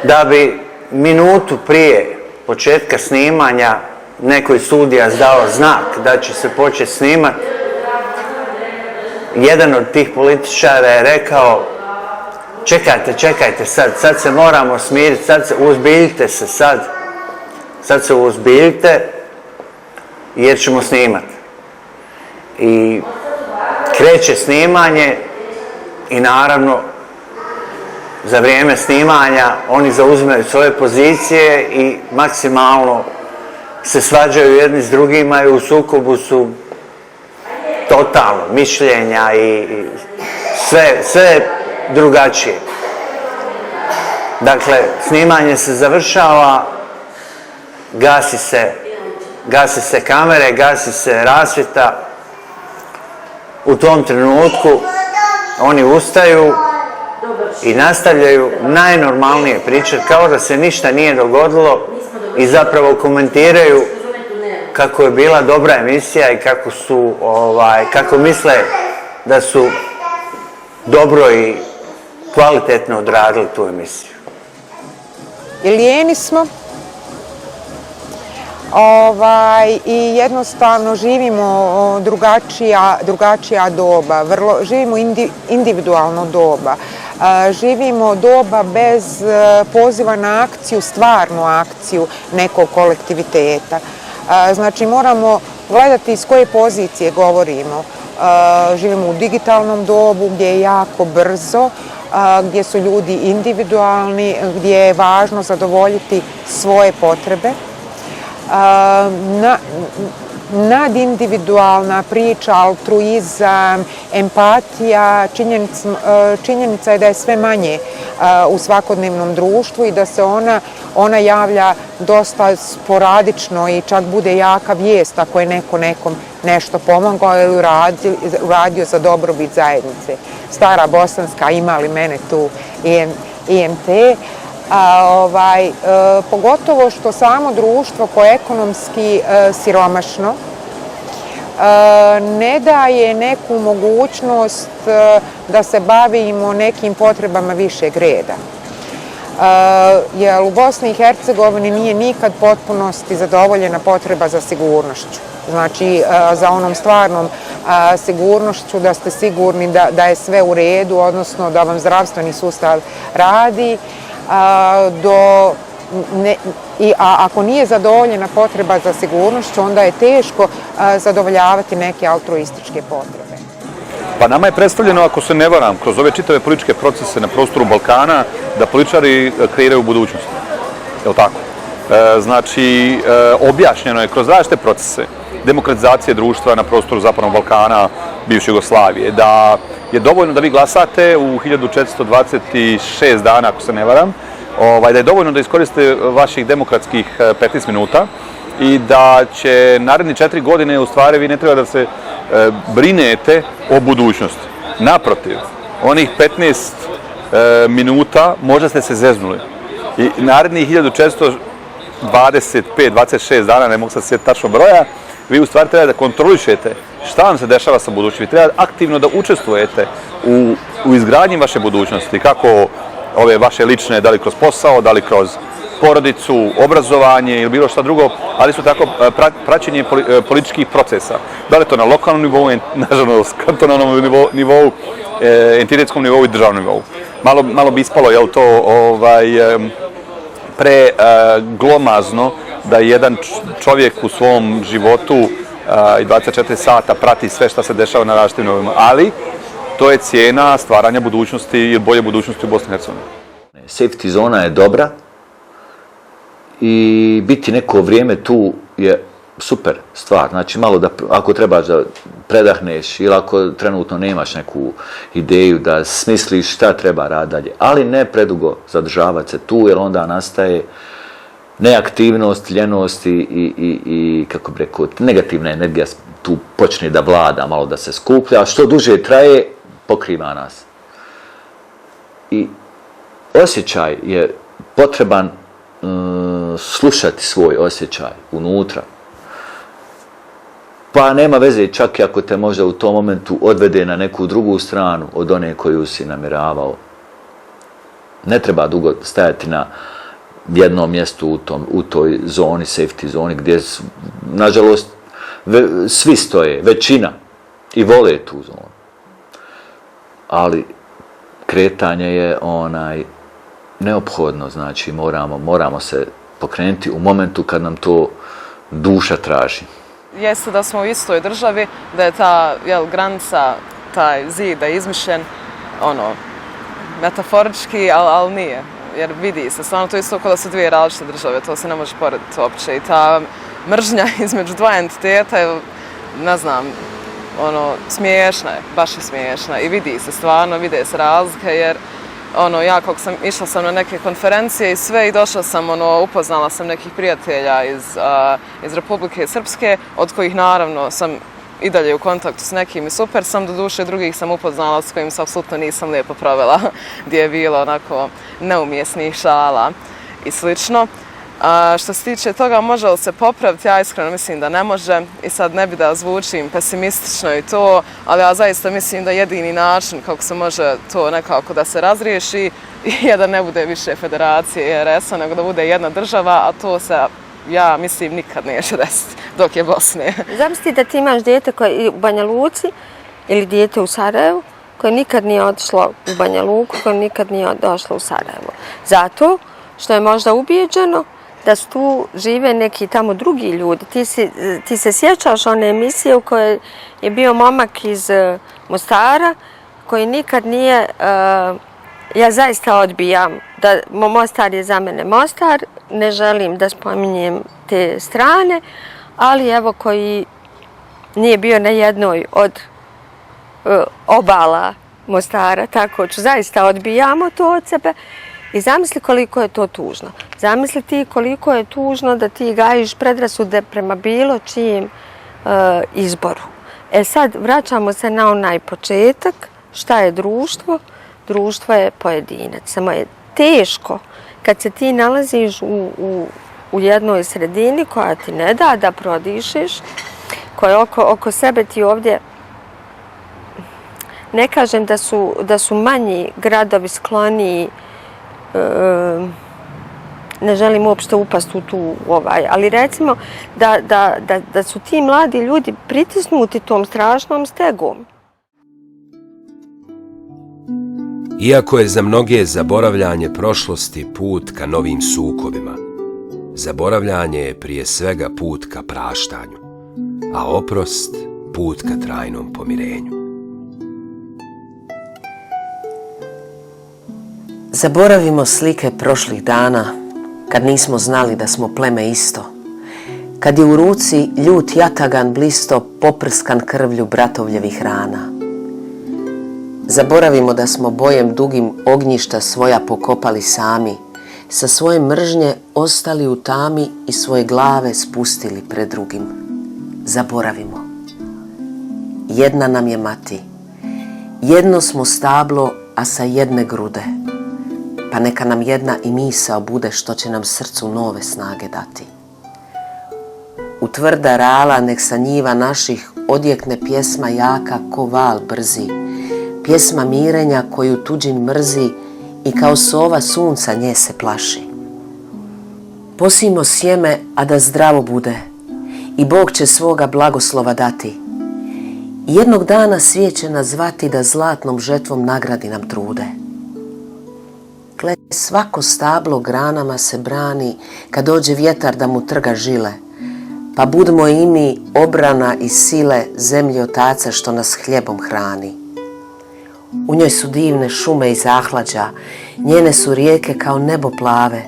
Da bi minutu prije početka snimanja neko iz studija dao znak da će se početi snimat, jedan od tih političara je rekao: čekajte sad se moramo smiriti, uzbiljite se sad se uzbiljite jer ćemo snimat. I kreće snimanje i naravno za vrijeme snimanja oni zauzimaju svoje pozicije i maksimalno se svađaju jedni s drugima i u sukobu su totalno mišljenja i sve drugačije. Dakle, snimanje se završava, gasi se kamere, gasi se rasvjeta. U tom trenutku oni ustaju i nastavljaju najnormalnije pričati kao da se ništa nije dogodilo i zapravo komentiraju kako je bila dobra emisija i kako misle da su dobro i kvalitetno odradili tu emisiju. I lijeni smo i jednostavno živimo drugačija doba, živimo individualno doba. Živimo doba bez poziva na akciju, stvarnu akciju nekog kolektiviteta. Znači moramo gledati iz koje pozicije govorimo. Živimo u digitalnom dobu gdje je jako brzo, gdje su ljudi individualni, gdje je važno zadovoljiti svoje potrebe. Nadindividualna priča, altruizam, empatija, činjenica je da je sve manje u svakodnevnom društvu i da se ona javlja dosta sporadično i čak bude jaka vijest ako je neko nekom nešto pomogao ili uradio za dobrobit zajednice. Stara bosanska, ima li mene tu IMT, pogotovo što samo društvo koje je ekonomski siromašno ne daje neku mogućnost da se bavimo nekim potrebama višeg reda. Jer u Bosni i Hercegovini nije nikad potpunosti zadovoljena potreba za sigurnošću. Znači, za onom stvarnom sigurnošću, da ste sigurni da je sve u redu, odnosno da vam zdravstveni sustav radi, a ako nije zadovoljena potreba za sigurnošću, onda je teško zadovoljavati neke altruističke potrebe. Pa nama je predstavljeno, ako se ne varam, kroz ove čitave političke procese na prostoru Balkana, da političari kreiraju budućnost. Je li tako? Znači, objašnjeno je kroz različite procese demokratizacije društva na prostoru Zapadnog Balkana, bivše Jugoslavije, da je dovoljno da vi glasate u 1426 dana, ako se ne varam, da je dovoljno da iskoristite vaših demokratskih 15 minuta i da će naredni 4 godine, u stvari, vi ne treba da se brinete o budućnosti. Naprotiv, onih 15 minuta možda ste se zeznuli. I narednih 1425-26 dana, ne mogu sad sjeti tačno broja, vi u stvari treba da kontrolišete šta vam se dešava sa budućnosti. Vi treba aktivno da učestvujete u izgradnji vaše budućnosti, kako ove vaše lične, da li kroz posao, da li kroz porodicu, obrazovanje ili bilo šta drugo, ali su tako praćenje političkih procesa. Da li to na lokalnom nivou, nažalost, kantonalnom nivou, entitetskom nivou i državnom nivou. Malo bi ispalo, je li to preglomazno da jedan čovjek u svom životu i 24 sata prati sve što se dešava na različitim nivoima, ali to je cijena stvaranja budućnosti ili bolje budućnosti u Bosni i Hercegovini. Safety zona je dobra i biti neko vrijeme tu je super stvar. Znači malo da, ako trebaš da predahneš ili ako trenutno nemaš neku ideju da smisliš šta treba raditi dalje, ali ne predugo zadržavati se tu jer onda nastaje neaktivnost, ljenost i kako bi rekao, negativna energija tu počne da vlada, malo da se skuplja, što duže traje, pokriva nas. I osjećaj je potreban slušati svoj osjećaj unutra. Pa nema veze čak i ako te možda u tom momentu odvede na neku drugu stranu od one koju si namjeravao. Ne treba dugo stajati na jednom mjestu u toj zoni, safety zoni, gdje nažalost svi stoje, većina, i vole tu zonu. Ali kretanje je neophodno, znači moramo se pokrenuti u momentu kad nam to duša traži. Jeste da smo u istoj državi, da je ta granica, taj zid da je izmišljen, metaforički, ali nije. Jer vidi se, stvarno to je isto kao da su dvije različite države, to se ne može porediti uopće. I ta mržnja između dva entiteta je, ne znam, smiješna je, baš je smiješna. I vidi se, stvarno, vide se razlike, jer ja kako sam išla sam na neke konferencije i sve i došla sam, upoznala sam nekih prijatelja iz Republike Srpske, od kojih naravno sam i dalje u kontaktu s nekim i super sam, do duše drugih sam upoznala s kojim se apsolutno nisam lijepo provela, gdje je bilo onako neumjesnih šala i slično. Što se tiče toga, može li se popraviti? Ja iskreno mislim da ne može i sad ne bi da zvučim pesimistično i to, ali ja zaista mislim da jedini način kako se može to nekako da se razriješi je da ne bude više federacije RS-a, nego da bude jedna država, a to se, ja mislim, nikad neće desiti dok je Bosne. Zamisli da ti imaš dijete koje je u Banja Luci ili dijete u Sarajevu koje nikad nije otišlo u Banja Luku, koje nikad nije došlo u Sarajevo. Zato što je možda ubijeđeno da su tu žive neki tamo drugi ljudi. Ti se sjećaš one emisije u kojoj je bio momak iz Mostara koji nikad nije, ja zaista odbijam, da Mostar je za mene Mostar, ne želim da spominjem te strane, ali evo koji nije bio na jednoj od obala Mostara, tako ću, zaista odbijamo to od sebe. I zamisli koliko je to tužno. Zamisli ti koliko je tužno da ti gajiš predrasude prema bilo čijem izboru. E sad, vraćamo se na onaj početak. Šta je društvo? Društvo je pojedinac. Samo je teško kad se ti nalaziš u jednoj sredini koja ti ne da da prodišeš, koja oko sebe ti ovdje, ne kažem da su manji gradovi skloniji ne želim uopšte upast u tu ali recimo da su ti mladi ljudi pritisnuti tom strašnom stegom. Iako je za mnoge zaboravljanje prošlosti put ka novim sukobima, zaboravljanje je prije svega put ka praštanju, a oprost put ka trajnom pomirenju. Zaboravimo slike prošlih dana, kad nismo znali da smo pleme isto, kad je u ruci ljut jatagan blisto poprskan krvlju bratovljevih rana. Zaboravimo da smo bojem dugim ognjišta svoja pokopali sami, sa svoje mržnje ostali u tami i svoje glave spustili pred drugim. Zaboravimo. Jedna nam je mati, jedno smo stablo, a sa jedne grude, pa neka nam jedna i misao bude što će nam srcu nove snage dati. U tvrda rala nek sa njiva naših odjekne pjesma jaka ko val brzi, pjesma mirenja koju tuđin mrzi i kao sova sunca nje se plaši. Posijmo sjeme, a da zdravo bude i Bog će svoga blagoslova dati. Jednog dana svijet će nas zvati da zlatnom žetvom nagradi nam trude. Gle, svako stablo granama se brani kad dođe vjetar da mu trga žile, pa budmo i mi obrana i sile zemlji otaca što nas hljebom hrani. U njoj su divne šume i zahlađa, njene su rijeke kao nebo plave,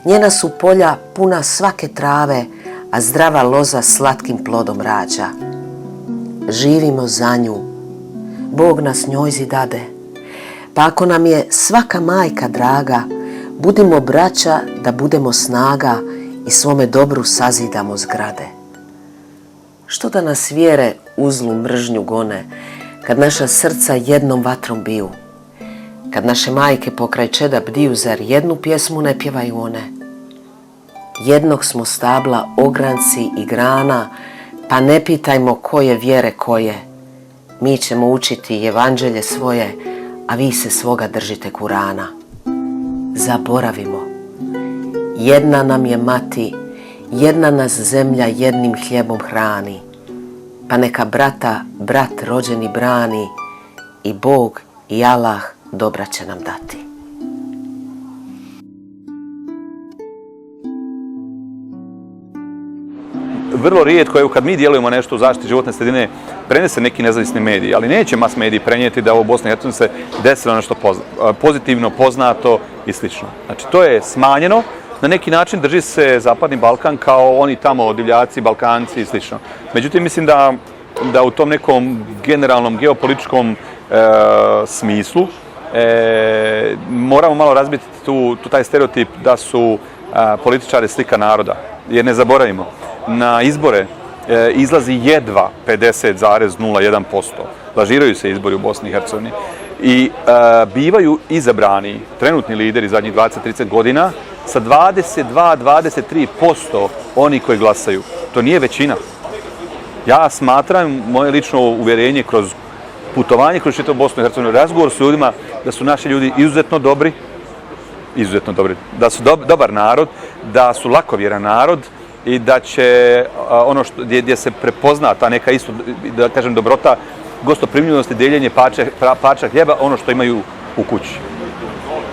njena su polja puna svake trave, a zdrava loza slatkim plodom rađa. Živimo za nju, Bog nas njojzi dade, pa ako nam je svaka majka draga, budimo braća da budemo snaga i svome dobru sazidamo zgrade. Što da nas vjere uzlu mržnju gone, kad naša srca jednom vatrom biju, kad naše majke pokraj čeda bdiju, zar jednu pjesmu ne pjevaju one? Jednog smo stabla ogranci i grana, pa ne pitajmo koje vjere koje. Mi ćemo učiti evanđelje svoje, a vi se svoga držite Kurana. Zaboravimo. Jedna nam je mati, jedna nas zemlja jednim hljebom hrani, pa neka brata brat rođeni brani i Bog i Allah dobra će nam dati. Vrlo rijetko je kad mi djelujemo nešto u zaštiti životne sredine, prenese neki nezavisni mediji, ali neće mas mediji prenijeti da u Bosni i Hercegovini se desilo nešto pozitivno, poznato i slično. Znači to je smanjeno, na neki način drži se Zapadni Balkan kao oni tamo divljaci, Balkanci i slično. Međutim, mislim da u tom nekom generalnom geopolitičkom smislu moramo malo razbiti taj stereotip da su političari slika naroda, jer ne zaboravimo. Na izbore izlazi jedva 50,01%. Lažiraju se izbori u Bosni i Hercegovini. I bivaju izabrani trenutni lideri zadnjih 20-30 godina sa 22-23% oni koji glasaju. To nije većina. Ja smatram, moje lično uvjerenje kroz putovanje kroz čitavu Bosnu i Hercegovinu, razgovor s ljudima, da su naši ljudi izuzetno dobri, da su dobar narod, da su lakovjeran narod, i da će ono gdje se prepozna ta neka isto, da kažem, dobrota, gostoprimljivost i deljenje parča hljeba, ono što imaju u kući.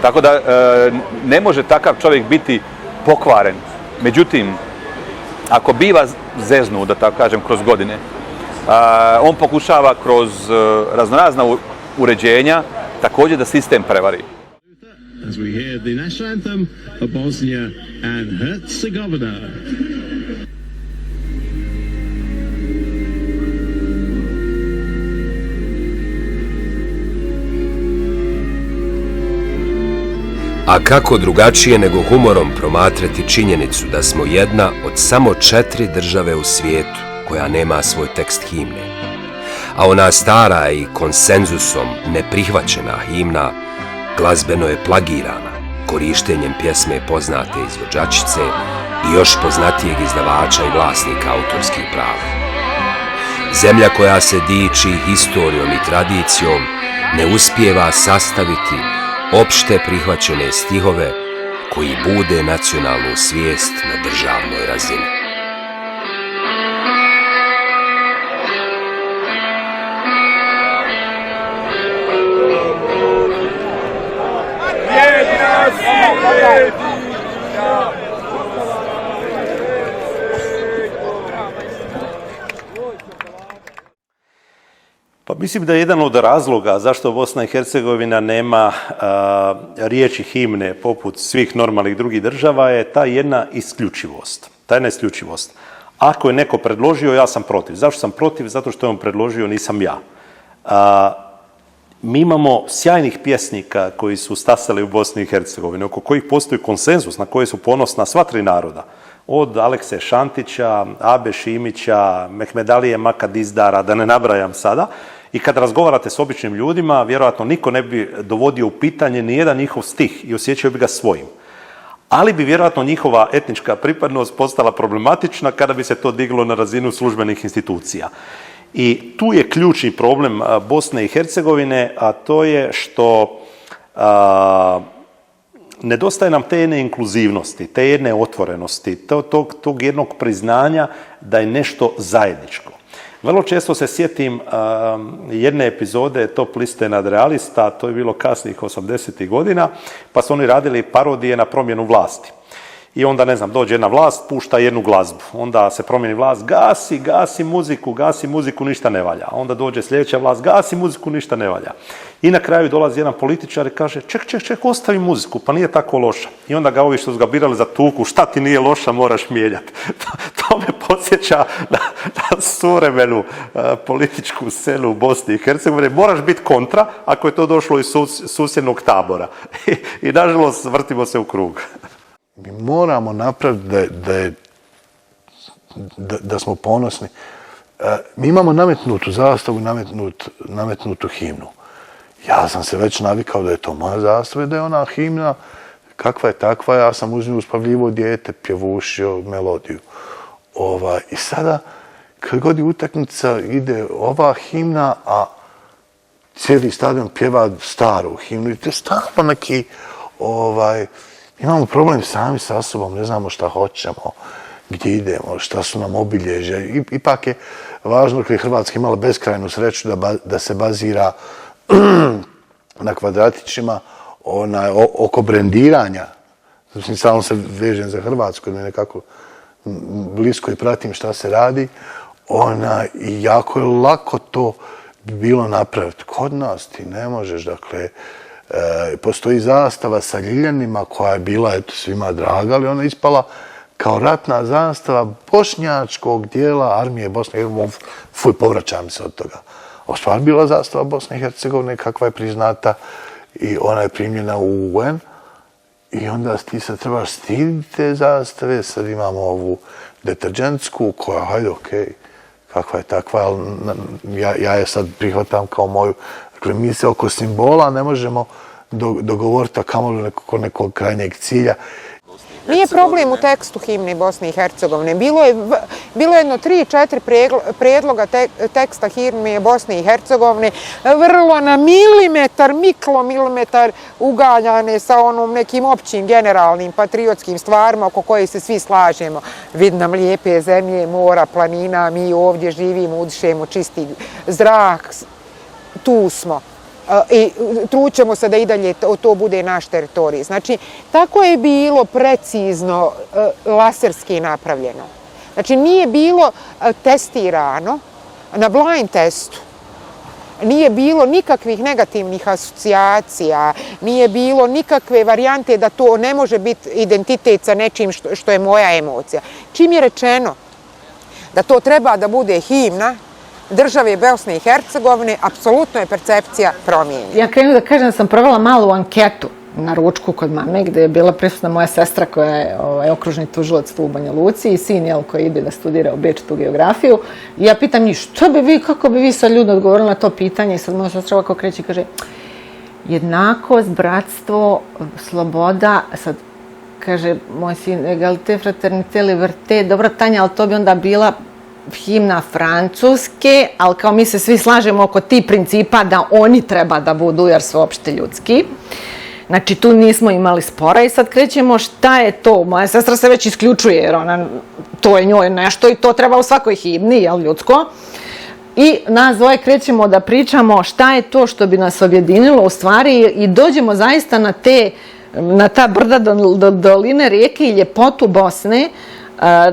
Tako da ne može takav čovjek biti pokvaren. Međutim, ako biva zeznut, da tako kažem, kroz godine, on pokušava kroz raznorazna uređenja također da sistem prevari. As we hear the national anthem of Bosnia and Herzegovina. A kako drugačije nego humorom promatrati činjenicu da smo jedna od samo 4 države u svijetu koja nema svoj tekst himne. A ona stara i konsenzusom neprihvaćena himna glazbeno je plagirana korištenjem pjesme poznate izvođačice i još poznatijeg izdavača i vlasnika autorskih prava. Zemlja koja se diči historijom i tradicijom ne uspijeva sastaviti opšte prihvaćene stihove koji bude nacionalnu svijest na državnoj razini. Pa mislim da je jedan od razloga zašto Bosna i Hercegovina nema riječi himne poput svih normalnih drugih država je ta jedna isključivost. Ako je neko predložio, ja sam protiv. Zašto sam protiv? Zato što je on predložio, nisam ja. Mi imamo sjajnih pjesnika koji su stasali u Bosni i Hercegovini, oko kojih postoji konsenzus, na koje su ponosna sva tri naroda. Od Alekse Šantića, Abe Šimića, Mehmedalije Makadizdara, da ne nabrajam sada. I kad razgovarate s običnim ljudima, vjerojatno niko ne bi dovodio u pitanje ni jedan njihov stih i osjećao bi ga svojim. Ali bi vjerojatno njihova etnička pripadnost postala problematična kada bi se to diglo na razinu službenih institucija. I tu je ključni problem Bosne i Hercegovine, a to je što nedostaje nam te jedne inkluzivnosti, te jedne otvorenosti, tog jednog priznanja da je nešto zajedničko. Vrlo često se sjetim jedne epizode Top liste nadrealista, to je bilo kasnih 80. godina, pa su oni radili parodije na promjenu vlasti. I onda, ne znam, dođe jedna vlast, pušta jednu glazbu. Onda se promijeni vlast, gasi muziku, ništa ne valja. Onda dođe sljedeća vlast, gasi muziku, ništa ne valja. I na kraju dolazi jedan političar i kaže, ček, ostavi muziku, pa nije tako loša. I onda ga ovi što su ga birali za tuku, šta ti nije loša, moraš mijenjati. To me podsjeća na suvremenu političku scenu u Bosni i Hercegovini. Moraš biti kontra ako je to došlo iz susjednog tabora. I nažalost, vrtimo se u krug. Mi moramo napraviti da smo ponosni. Mi imamo nametnutu zastavu, nametnutu himnu. Ja sam se već navikao da je to moja zastava i da je ona himna kakva je takva. Ja sam uz nju uspavljivo dijete, pjevušio melodiju. I sada, kad god je utakmica, ide ova himna, a cijeli stadion pjeva staru himnu. I to je stalno neki... Imamo problem sami sa sobom, ne znamo šta hoćemo, gdje idemo, šta su nam obilježja. Ipak je važno kad je Hrvatska imala beskrajnu sreću da se bazira na kvadratićima oko brendiranja. Znači, stalno se vežem za Hrvatsku, jer nekako blisko i pratim šta se radi. I jako je lako to bilo napraviti. Kod nas ti ne možeš, dakle, postoji zastava sa ljiljanima koja je bila svima draga, ali ona je ispala kao ratna zastava bošnjačkog dijela armije Bosne i Hercegovine. Fuj, povraćam se od toga. Ovo stvar bila zastava Bosne i Hercegovine kakva je priznata i ona je primljena u UN i onda ti se trebaš stiditi te zastave. Sad imamo ovu deterđentsku koja, hajde, okej, kakva je takva, ali ja je sad prihvatam kao moju. Dakle, mi se oko simbola ne možemo dogovoriti, a kamoli nekog krajnjeg cilja. Nije problem u tekstu himne Bosne i Hercegovine. Bilo je jedno 3-4 prijedloga teksta himne Bosne i Hercegovine, vrlo na mikromilimetar ugaljane sa onom nekim općim, generalnim, patriotskim stvarima oko koje se svi slažemo. Vid nam lijepe zemlje, mora, planina, mi ovdje živimo, udišemo čisti zrak, tu smo. I trućemo se da i dalje to bude naš teritorij. Znači, tako je bilo precizno laserski napravljeno. Znači, nije bilo testirano na blind testu. Nije bilo nikakvih negativnih asocijacija, nije bilo nikakve varijante da to ne može biti identitet sa nečim što je moja emocija. Čim je rečeno da to treba da bude himna države Bosne i Hercegovine, apsolutno je percepcija promijenjena. Ja krenuo da kažem da sam provela malu anketu na ručku kod mame, gde je bila prisutna moja sestra koja je okružni tužilac tu u Banja Luci i sin koji ide da studira u Beču tu geografiju. I ja pitam njih, kako bi vi sad ljudi odgovorili na to pitanje? I sad moja sestra ovako kreće i kaže, jednakost, bratstvo, sloboda, sad kaže moj sin, egalite, fraternite, liberté, dobro Tanja, ali to bi onda bila himna Francuske, ali kao mi se svi slažemo oko tih principa da oni treba da budu, jer su opšte ljudski. Znači, tu nismo imali spora i sad krećemo šta je to. Moja sestra se već isključuje jer to je njoj nešto i to treba u svakoj himni, jel, ljudsko. I nas dvoje krećemo da pričamo šta je to što bi nas objedinilo u stvari i dođemo zaista na ta brda doline rijeke i ljepotu Bosne,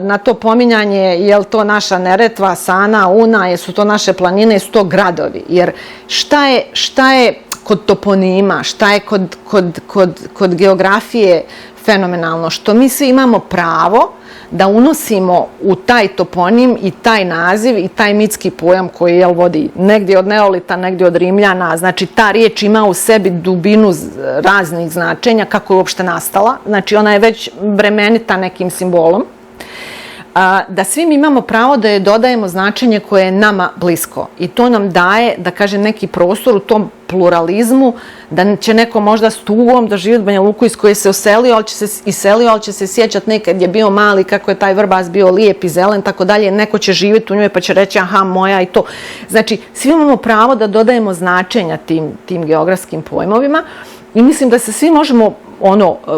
na to pominjanje, je li to naša Neretva, Sana, Una, jesu to naše planine, jesu to gradovi. Jer šta je kod toponima, šta je kod geografije fenomenalno, što mi svi imamo pravo da unosimo u taj toponim i taj naziv i taj mitski pojam koji vodi negdje od Neolita, negdje od Rimljana. Znači, ta riječ ima u sebi dubinu raznih značenja, kako je uopšte nastala. Znači, ona je već bremenita nekim simbolom. Da svi mi imamo pravo da joj dodajemo značenje koje je nama blisko. I to nam daje, da kažem, neki prostor u tom pluralizmu, da će neko možda s tugom doživjeti Banja Luku iz koje se iselio, ali će se sjećati nekad je bio mali, kako je taj Vrbas bio lijep i zelen, tako dalje. Neko će živjeti u njoj pa će reći aha, moja i to. Znači, svi imamo pravo da dodajemo značenja tim geografskim pojmovima i mislim da se svi možemo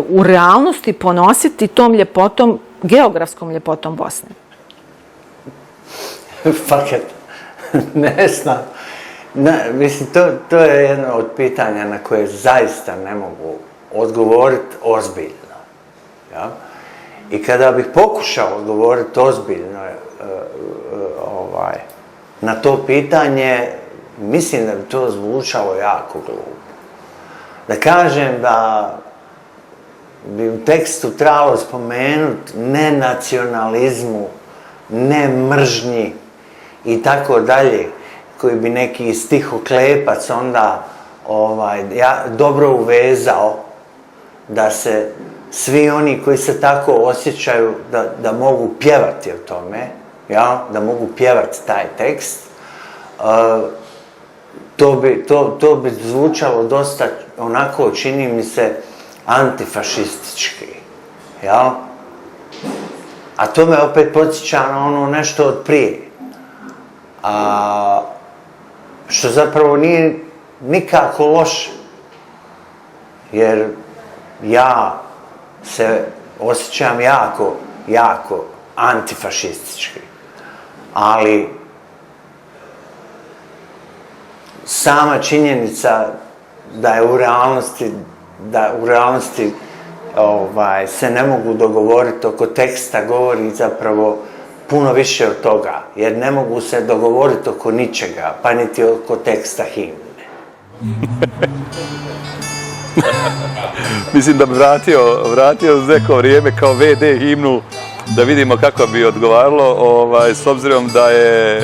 u realnosti ponositi tom ljepotom, geografskom ljepotom Bosne. Fakat, ne znam. Mislim, to je jedno od pitanja na koje zaista ne mogu odgovoriti ozbiljno. Ja? I kada bih pokušao odgovoriti ozbiljno na to pitanje, mislim da bi to zvučalo jako glupo. Da kažem da bi u tekstu trebalo spomenuti ne nacionalizmu, ne mržnji i tako dalje, koji bi neki stihoklepac onda dobro uvezao, da se svi oni koji se tako osjećaju da mogu pjevati o tome, da mogu pjevati taj tekst, to bi zvučalo dosta onako, čini mi se, antifašistički, jel? A to me opet podsjeća na ono nešto od prije. Što zapravo nije nikako loše. Jer ja se osjećam jako antifašistički. Ali sama činjenica da u realnosti se ne mogu dogovoriti oko teksta govori zapravo puno više od toga, jer ne mogu se dogovoriti oko ničega, pa niti oko teksta himne. Mislim da bi vratio za neko vrijeme kao VD himnu, da vidimo kako bi odgovaralo, s obzirom da je,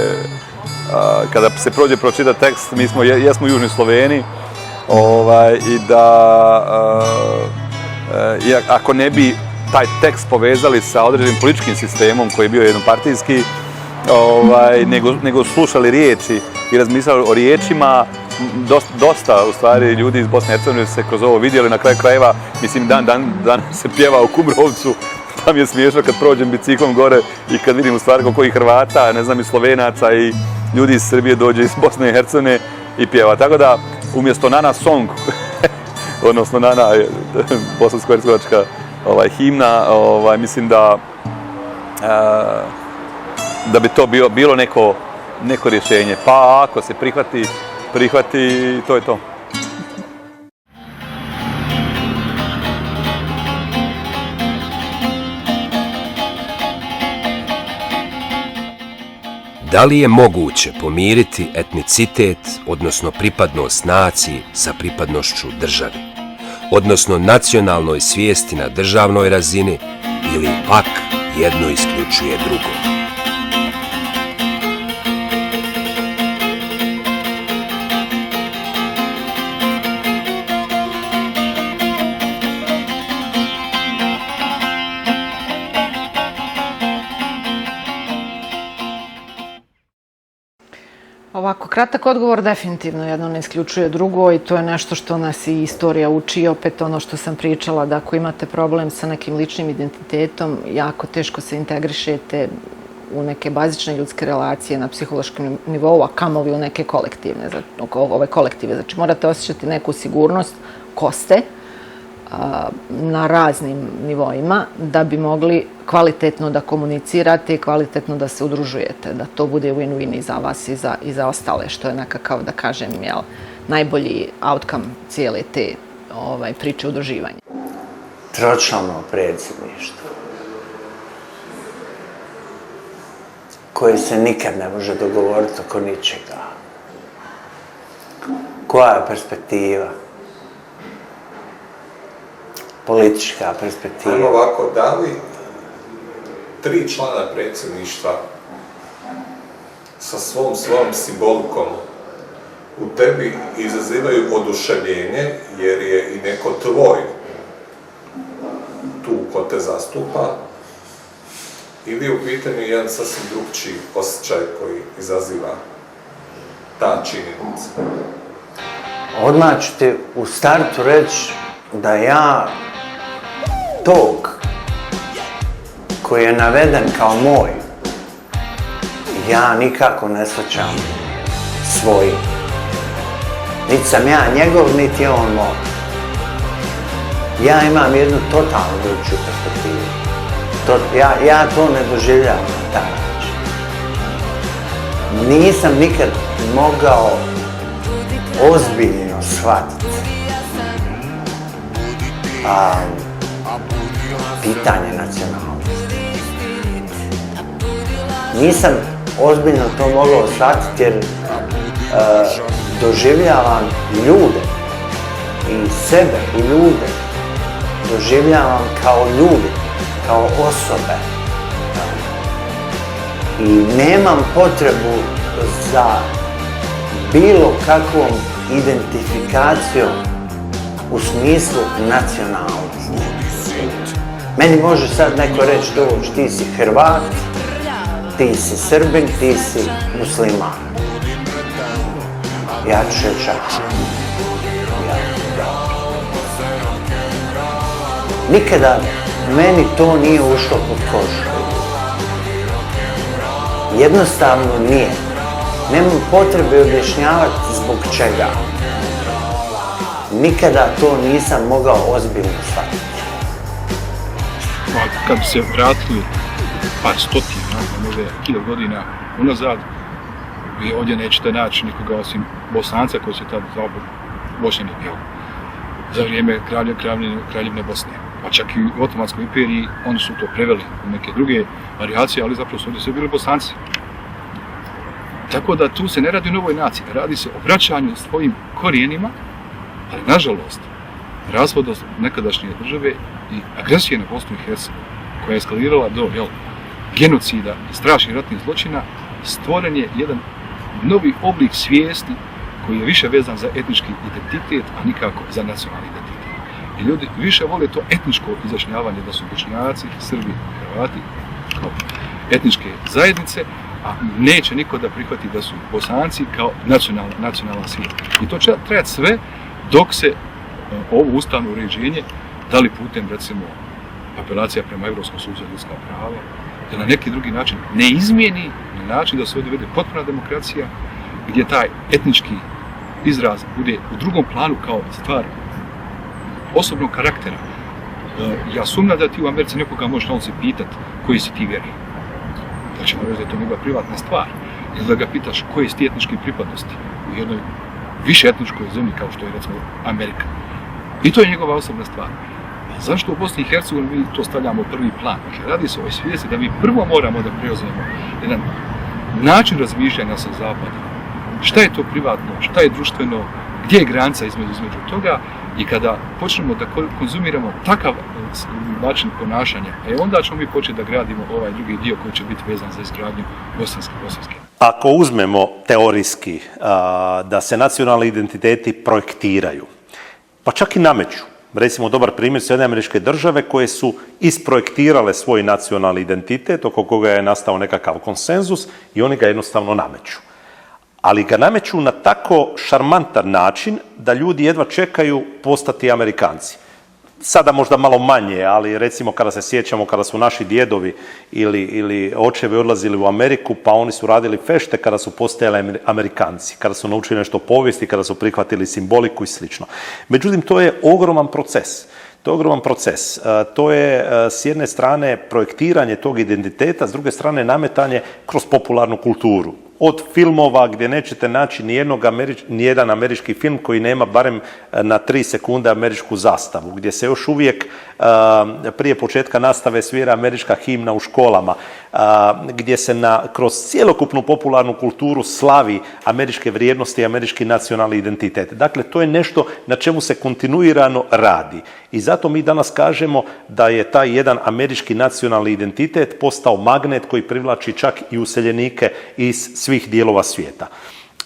kada se prođe pročitati tekst, mi jesmo u Južnoj Sloveniji, i da ako ne bi taj tekst povezali sa određenim političkim sistemom koji je bio jednopartijski, nego slušali riječi i razmišljali o riječima, dosta u stvari ljudi iz Bosne i Hercegovine se kroz ovo vidjeli, na kraju krajeva, mislim dan se pjeva u Kumrovcu, pa mi je smiješno kad prođem biciklom gore i kad vidim u stvari koliko i Hrvata, ne znam, i Slovenaca i ljudi iz Srbije dođe iz Bosne i Hercegovine i pjeva. Tako da umjesto Nana Song, odnosno Nana bosansko-hercegovačka himna, mislim da bi to bilo neko rješenje. Pa ako se prihvati, to je to. Da li je moguće pomiriti etnicitet, odnosno pripadnost naciji, sa pripadnošću državi, odnosno nacionalnoj svijesti na državnoj razini, ili pak jedno isključuje drugo? Ovako, kratak odgovor, definitivno jedno ne isključuje drugo i to je nešto što nas i istorija uči. Opet ono što sam pričala, da ako imate problem sa nekim ličnim identitetom, jako teško se integrišete u neke bazične ljudske relacije na psihološkom nivou, a kamoli u neke kolektive. Znači, morate osjećati neku sigurnost ko ste, na raznim nivoima da bi mogli kvalitetno da komunicirate i kvalitetno da se udružujete, da to bude win-win i za vas i za ostale, što je nekakav, da kažem, najbolji outcome cijele te priče udruživanja. Tročlano predsjedništvo koje se nikad ne može dogovoriti oko ničega. Koja je perspektiva? Politička perspektiva. Ajmo ovako, da li 3 člana predsjedništva sa svojom simbolikom u tebi izazivaju oduševljenje jer je i neko tvoj tu ko te zastupa, ili u pitanju jedan sasvim drugčiji osjećaj koji izaziva ta činjenica? Odmah ću ti u startu reći da ja tog koji je naveden kao moj, ja nikako ne shvaćam svoj. Niti sam ja njegov, niti je on moj. Ja imam jednu totalno drugčiju perspektivu. Ja to ne doživljavam na taj način. Nisam nikad mogao ozbiljno shvatiti pitanje nacionalnosti. Nisam ozbiljno to mogao shvatiti jer doživljavam ljude i sebe i ljude doživljavam kao ljude, kao osobe. I nemam potrebu za bilo kakvom identifikacijom u smislu nacionalnosti. Meni može sad neko reći doći, ti si Hrvat, ti si Srbin, ti si musliman. Ja ću reći nikada meni to nije ušlo pod kožu. Jednostavno nije. Nemam potrebe objašnjavati zbog čega. Nikada to nisam mogao ozbiljno shvatiti. Kad bi se vratili par stotina, možda 1000 godina unazad, vi ovdje nećete naći nikoga osim Bosanca koji se tada zvao Bošnjani Bijelo. Za vrijeme kraljevne Bosne. Pa čak i u Otomanskoj imperiji oni su to preveli u neke druge varijacije, ali zapravo su ovdje sve bili Bosanci. Tako da tu se ne radi o novoj naciji, radi se o vraćanju svojim korijenima, ali nažalost, razvodost nekadašnje države i agresije na Bosnu i Hercegovinu, koja je eskalirala do genocida i strašnih ratnih zločina, stvoren je jedan novi oblik svijesti koji je više vezan za etnički identitet, a nikako za nacionalni identitet. I ljudi više vole to etničko izjašnjavanje da su Bošnjaci, Srbi, Hrvati kao etničke zajednice, a neće niko da prihvati da su Bosanci kao nacionalna sila. I to će trajati sve dok se ovo ustavno uređenje, da li putem recimo apelacija prema Europskom sudu za ljudska prava, da na neki drugi način ne izmijeni na način da se ovdje vede potpuna demokracija, gdje taj etnički izraz bude u drugom planu kao stvar osobnog karaktera. Ja sumnjam da ti u Americi nekoga možeš na ulici pitat koji si ti vjeri. Da ćemo reći da je to njegova privatna stvar. Ili da ga pitaš koje si ti etničke pripadnosti u jednoj više etničkoj zemlji kao što je recimo Amerika. I to je njegova osobna stvar. A zašto u Bosni i Hercegovini mi to stavljamo u prvi plan? Dakle, radi se o ovoj svijesti da mi prvo moramo da preuzmemo jedan način razmišljanja sa zapadom. Šta je to privatno, šta je društveno, gdje je granica između toga, i kada počnemo da konzumiramo takav način ponašanja, onda ćemo mi početi da gradimo ovaj drugi dio koji će biti vezan za izgradnju bosanske. Ako uzmemo teorijski da se nacionalni identiteti projektiraju, pa čak i nameću, recimo dobar primjer su SAD koje su isprojektirale svoj nacionalni identitet oko koga je nastao nekakav konsenzus i oni ga jednostavno nameću. Ali ga nameću na tako šarmantan način da ljudi jedva čekaju postati Amerikanci. Sada možda malo manje, ali recimo kada se sjećamo kada su naši djedovi ili očevi odlazili u Ameriku, pa oni su radili fešte kada su postajali Amerikanci, kada su naučili nešto o povijesti, kada su prihvatili simboliku i slično. Međutim, to je ogroman proces. To je ogroman proces. To je s jedne strane projektiranje tog identiteta, s druge strane nametanje kroz popularnu kulturu. Od filmova gdje nećete naći nijedan američki film koji nema barem na 3 sekunde američku zastavu, gdje se još uvijek prije početka nastave svira američka himna u školama, gdje se kroz cjelokupnu popularnu kulturu slavi američke vrijednosti i američki nacionalni identitet. Dakle, to je nešto na čemu se kontinuirano radi. I zato mi danas kažemo da je taj jedan američki nacionalni identitet postao magnet koji privlači čak i useljenike iz svih dijelova svijeta.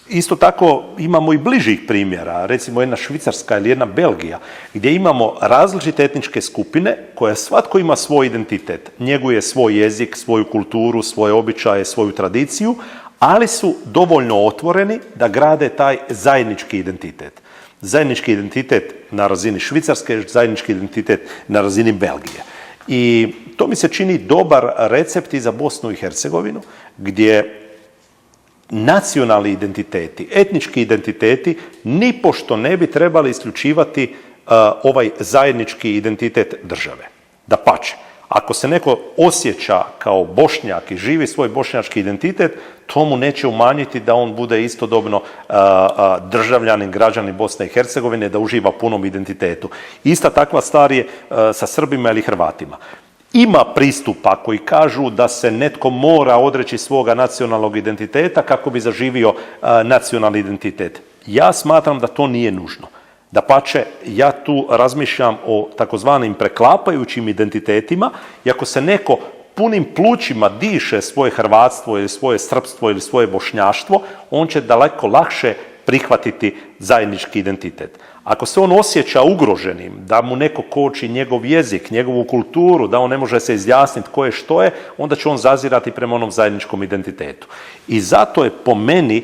Isto tako imamo i bližih primjera, recimo jedna Švicarska ili jedna Belgija, gdje imamo različite etničke skupine koje svatko ima svoj identitet, njeguje svoj jezik, svoju kulturu, svoje običaje, svoju tradiciju, ali su dovoljno otvoreni da grade taj zajednički identitet. Zajednički identitet na razini Švicarske, zajednički identitet na razini Belgije. I to mi se čini dobar recept i za Bosnu i Hercegovinu, gdje nacionalni identiteti, etnički identiteti nipošto ne bi trebali isključivati ovaj zajednički identitet države. Dapače, ako se neko osjeća kao Bošnjak i živi svoj bošnjački identitet, to mu neće umanjiti da on bude istodobno državljanin, građanin Bosne i Hercegovine, da uživa punom identitetu. Ista takva stvar je sa Srbima ili Hrvatima. Ima pristupa koji kažu da se netko mora odreći svoga nacionalnog identiteta kako bi zaživio nacionalni identitet. Ja smatram da to nije nužno. Dapače, ja tu razmišljam o takozvanim preklapajućim identitetima i ako se neko punim plućima diše svoje hrvatstvo ili svoje srpstvo ili svoje bošnjaštvo, on će daleko lakše prihvatiti zajednički identitet. Ako se on osjeća ugroženim, da mu neko koči njegov jezik, njegovu kulturu, da on ne može se izjasniti ko je što je, onda će on zazirati prema onom zajedničkom identitetu. I zato je po meni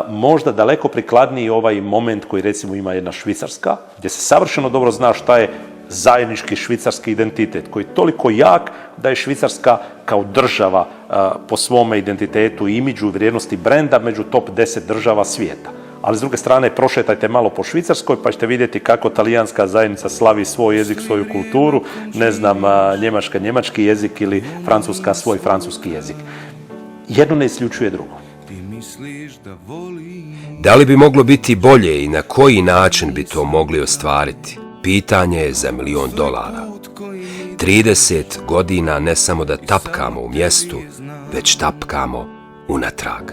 možda daleko prikladniji ovaj moment koji recimo ima jedna Švicarska, gdje se savršeno dobro zna šta je zajednički švicarski identitet, koji je toliko jak da je Švicarska kao država po svome identitetu i imidžu vrijednosti brenda među top 10 država svijeta. Ali s druge strane, prošetajte malo po Švicarskoj pa ćete vidjeti kako talijanska zajednica slavi svoj jezik, svoju kulturu, ne znam, Njemačka njemački jezik ili Francuska svoj francuski jezik. Jedno ne isključuje drugo. Da li bi moglo biti bolje i na koji način bi to mogli ostvariti? Pitanje je za $1 milion. 30 godina ne samo da tapkamo u mjestu, već tapkamo unatrag.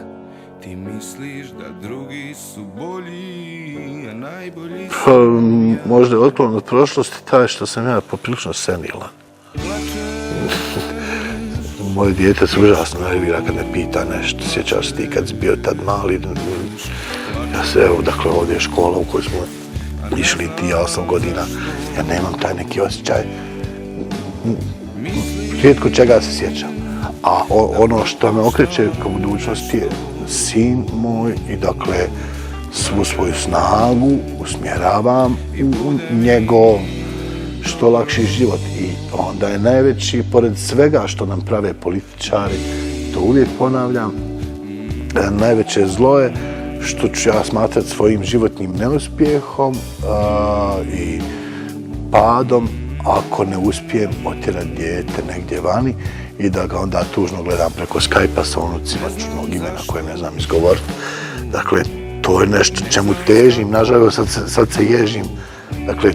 Ti misliš da drugi su bolji, a najbolji su... Pa, možda je otklon od prošlosti taj što sam ja poprilično senilan. Moje dijete se užasno nervira kad me pita nešto. Sjećaš ti kad si bio tad mali? Ja se, evo, dakle, ovdje je škola u kojoj smo išli ti, ja 8 godina. Ja nemam taj neki osjećaj. Rijetko čega se sjećam. A ono što me okreće ka budućnosti je sin moj i dakle svu svoju snagu usmjeravam u njegov što lakši život. I onda je najveći, pored svega što nam prave političari, to uvijek ponavljam, najveće zlo je što ću ja smatrati svojim životnim neuspjehom i padom ako ne uspijem otjerati dijete negdje vani i da ga onda tužno gledam preko Skype-a sa unucima čudnog imena koje ne znam izgovoriti. Dakle, to je nešto čemu težim, nažalost sad se ježim. Dakle,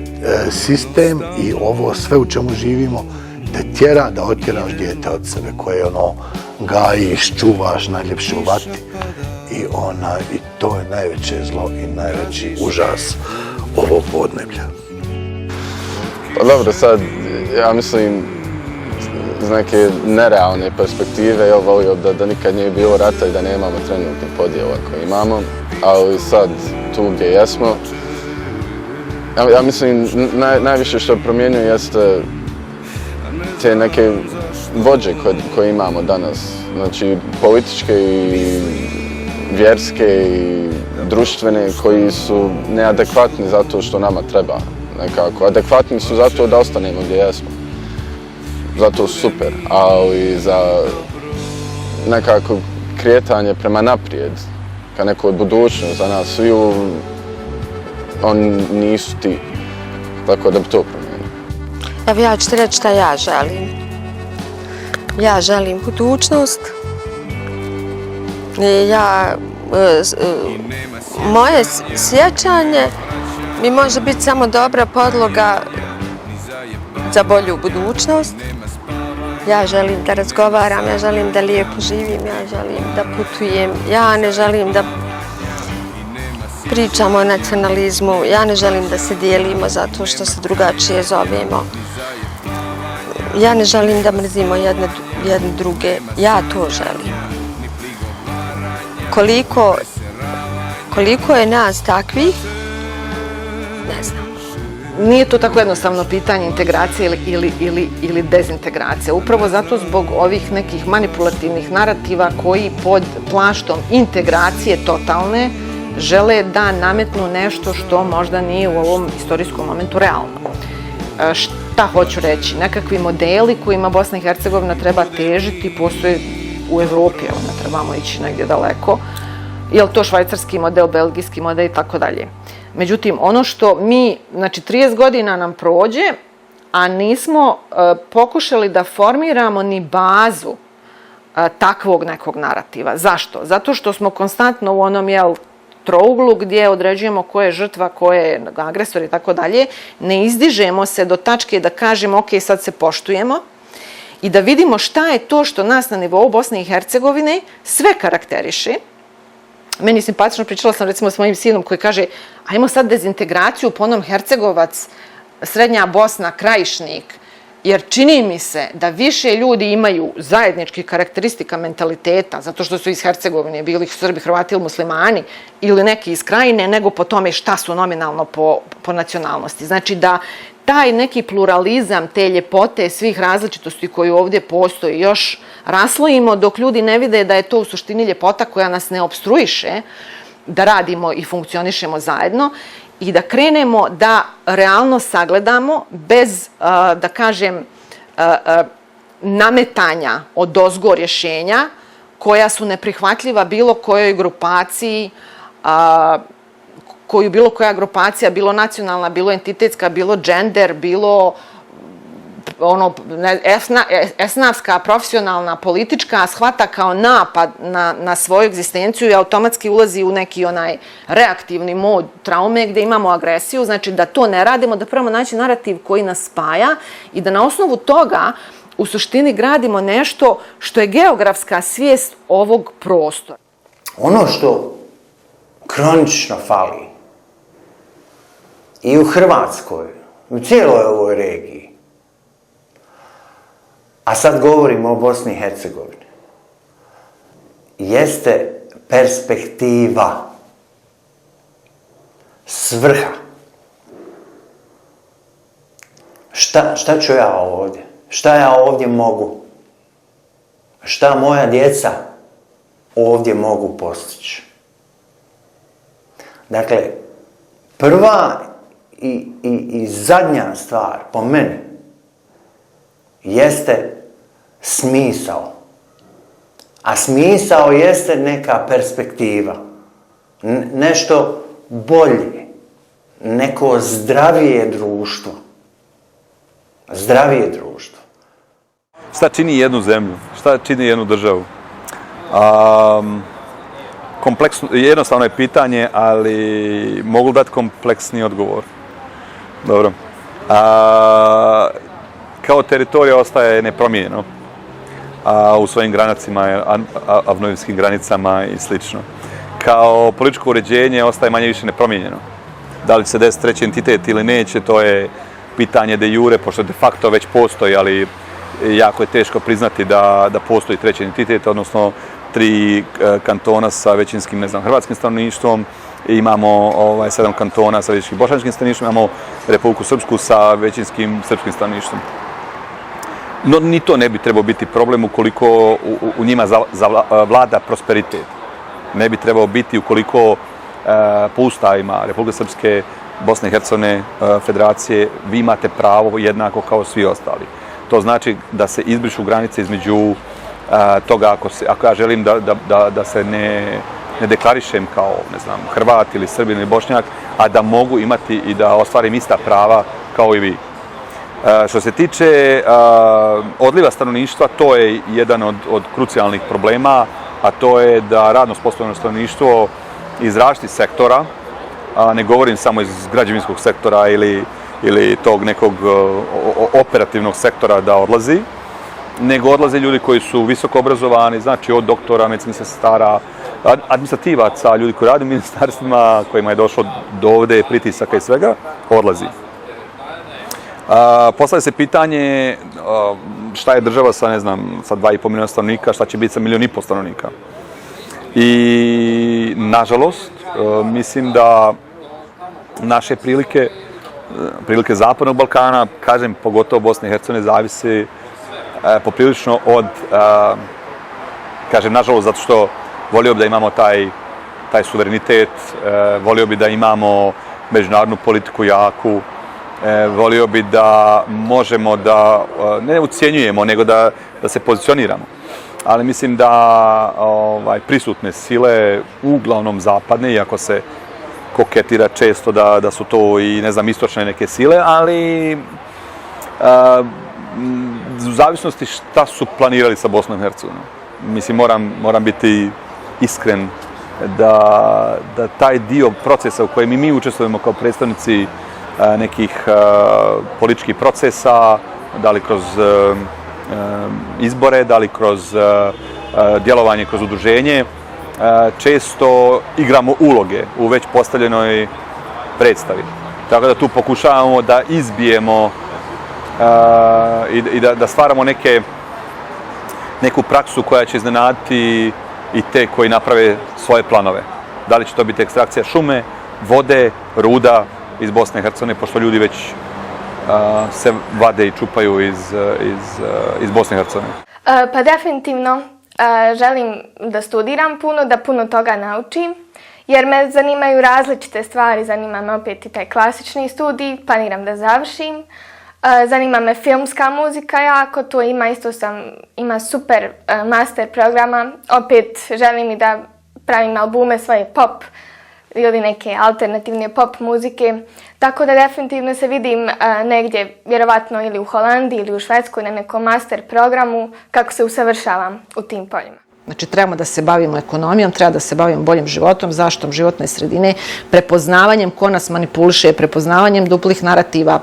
sistem i ovo sve u čemu živimo te tjera da otjeraš dijete od sebe koje gajiš, čuvaš najljepše u vati i to je najveće zlo i najveći užas ovog podneblja. Pa dobro, sad, ja mislim, iz neke nerealne perspektive, ja volio da nikad nije bilo rata i da nemamo trenutnih podjela koje imamo, ali sad, tu gdje jesmo, ja mislim, najviše što je promijenio jeste te neke vođe koje imamo danas, znači političke i vjerske i društvene koji su neadekvatni zato što nama treba. Nekako. Adekvatni su zato da ostanemo gdje jesmo. Zato super, ali za nekako kretanje prema naprijed, ka nekoj budućnosti za nas sviju, oni nisu ti. Tako da bi to promijenio. Evo ja ću ti reći šta ja želim. Ja želim budućnost. Moje sjećanje mi može biti samo dobra podloga za bolju budućnost. Ja želim da razgovaram, ja želim da lijepo živim, ja želim da putujem, ja ne želim da pričamo o nacionalizmu, ja ne želim da se dijelimo zato što se drugačije zovemo. Ja ne želim da mrzimo jedne druge, ja to želim. Koliko je nas takvih, ne znam. Nije to tako jednostavno pitanje integracije ili dezintegracije. Upravo zato zbog ovih nekih manipulativnih narativa koji pod plaštom integracije totalne žele da nametnu nešto što možda nije u ovom istorijskom momentu realno. Šta hoću reći? Nekakvi modeli kojima Bosna i Hercegovina treba težiti postoje u Evropi, evo ne trebamo ići negdje daleko. Je li to švajcarski model, belgijski model i tako dalje. Međutim, ono što mi, znači 30 godina nam prođe, a nismo pokušali da formiramo ni bazu takvog nekog narativa. Zašto? Zato što smo konstantno u onom trouglu gdje određujemo ko je žrtva, ko je agresor i tako dalje. Ne izdižemo se do tačke da kažemo ok, sad se poštujemo i da vidimo šta je to što nas na nivou Bosne i Hercegovine sve karakteriše. Meni je simpatično, pričala sam recimo s mojim sinom koji kaže ajmo sad dezintegraciju po onom Hercegovac, Srednja Bosna, Krajišnik, jer čini mi se da više ljudi imaju zajedničkih karakteristika mentaliteta, zato što su iz Hercegovine bili Srbi, Hrvati ili Muslimani, ili neki iz Krajine, nego po tome šta su nominalno po nacionalnosti. Znači da taj neki pluralizam, te ljepote svih različitosti koji ovdje postoji još raslojimo dok ljudi ne vide da je to u suštini ljepota koja nas ne opstruiše, da radimo i funkcionišemo zajedno i da krenemo da realno sagledamo bez, da kažem, nametanja odozgo rješenja koja su neprihvatljiva bilo kojoj grupaciji, koju bilo koja grupacija, bilo nacionalna, bilo entitetska, bilo džender, bilo esnafska, profesionalna, politička, shvata kao napad na svoju egzistenciju i automatski ulazi u neki onaj reaktivni mod traume gdje imamo agresiju. Znači da to ne radimo, da probamo naći narativ koji nas spaja i da na osnovu toga u suštini gradimo nešto što je geografska svijest ovog prostora. Ono što kronično fali i u Hrvatskoj, u cijeloj ovoj regiji, a sad govorimo o Bosni i Hercegovini, jeste perspektiva, svrha. Šta ću ja ovdje? Šta ja ovdje mogu? Šta moja djeca ovdje mogu postići? Dakle, prva i zadnja stvar po meni jeste smisao. A smisao jeste neka perspektiva. Nešto bolje. Neko zdravije društvo. Zdravije društvo. Šta čini jednu zemlju? Šta čini jednu državu? Jednostavno je pitanje, ali mogu dati kompleksni odgovor. Dobro. Kao teritorija ostaje nepromijenjeno u svojim granicama, avnojevskim granicama i slično. Kao političko uređenje ostaje manje više nepromijenjeno. Da li će se desiti treći entitet ili neće, to je pitanje de jure, pošto de facto već postoji, ali jako je teško priznati da postoji treći entitet, odnosno 3 kantona sa većinskim, hrvatskim stanovništvom, imamo 7 kantona sa većinskim bošnjačkim stanovništvom, imamo Republiku Srpsku sa većinskim srpskim stanovništvom. No, ni to ne bi trebao biti problem ukoliko u njima vlada prosperitet. Ne bi trebao biti ukoliko po ustavima Republike Srpske, Bosne i Hercegovine, Federacije, vi imate pravo jednako kao svi ostali. To znači da se izbrišu granice između toga ako ja želim da se ne deklarišem kao, Hrvat ili Srbin ili Bošnjak, a da mogu imati i da ostvarim ista prava kao i vi. Što se tiče odliva stanovništva, to je jedan od krucijalnih problema, a to je da radno sposobno stanovništvo iz različitih sektora, ne govorim samo iz građevinskog sektora ili tog nekog operativnog sektora da odlazi, nego odlaze ljudi koji su visoko obrazovani, znači od doktora, medicinskih sestara, administrativaca, ljudi koji rade u ministarstvima, kojima je došlo do ovde pritisaka i svega, odlazi. Postavlja se pitanje šta je država sa, ne znam, sa 2,5 milijuna stanovnika, šta će biti sa 1,5 milijuna stanovnika. I, nažalost, mislim da naše prilike Zapadnog Balkana, kažem, pogotovo Bosne i Hercegovine, zavise poprilično od, kažem, nažalost, zato što volio bi da imamo taj suverenitet, volio bi da imamo međunarodnu politiku jaku, volio bi da možemo da, ne ucijenjujemo, nego da se pozicioniramo. Ali mislim da prisutne sile, uglavnom zapadne, iako se koketira često da su to i, ne znam, istočne neke sile, ali u zavisnosti šta su planirali sa Bosnom i Hercegovinom. Mislim, moram biti iskren da taj dio procesa u kojem mi učestvujemo kao predstavnici nekih političkih procesa, da li kroz izbore, da li kroz djelovanje, kroz udruženje, često igramo uloge u već postavljenoj predstavi. Tako da tu pokušavamo da izbijemo i da stvaramo neku praksu koja će iznenaditi i te koji naprave svoje planove. Da li će to biti ekstrakcija šume, vode, ruda iz Bosne i Hercegovine, pošto ljudi već se vade i čupaju iz Bosne i Hercegovine. Pa definitivno želim da studiram puno, da puno toga naučim, jer me zanimaju različite stvari. Zanima me opet i taj klasični studij, planiram da završim. Zanima me filmska muzika jako, to ima super master programa. Opet želim i da pravim albume svoje pop ili neke alternativne pop muzike. Tako da definitivno se vidim negdje, vjerovatno ili u Holandiji ili u Švedskoj, na nekom master programu kako se usavršavam u tim poljima. Znači, trebamo da se bavimo ekonomijom, treba da se bavimo boljim životom, zaštitom životne sredine, prepoznavanjem ko nas manipuliše, prepoznavanjem duplih narativa,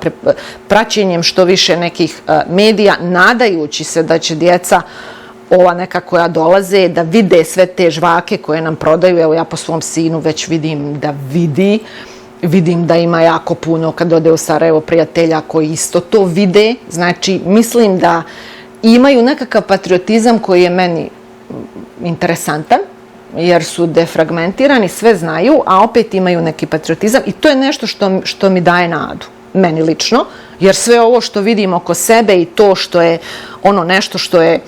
praćenjem što više nekih medija, nadajući se da će djeca ova neka koja dolaze, da vide sve te žvake koje nam prodaju. Evo, ja po svom sinu već vidim da vidim da ima jako puno kad ode u Sarajevo prijatelja koji isto to vide. Znači, mislim da imaju nekakav patriotizam koji je meni interesantan, jer su defragmentirani, sve znaju, a opet imaju neki patriotizam i to je nešto što mi daje nadu, meni lično, jer sve ovo što vidim oko sebe i to što je ono nešto što je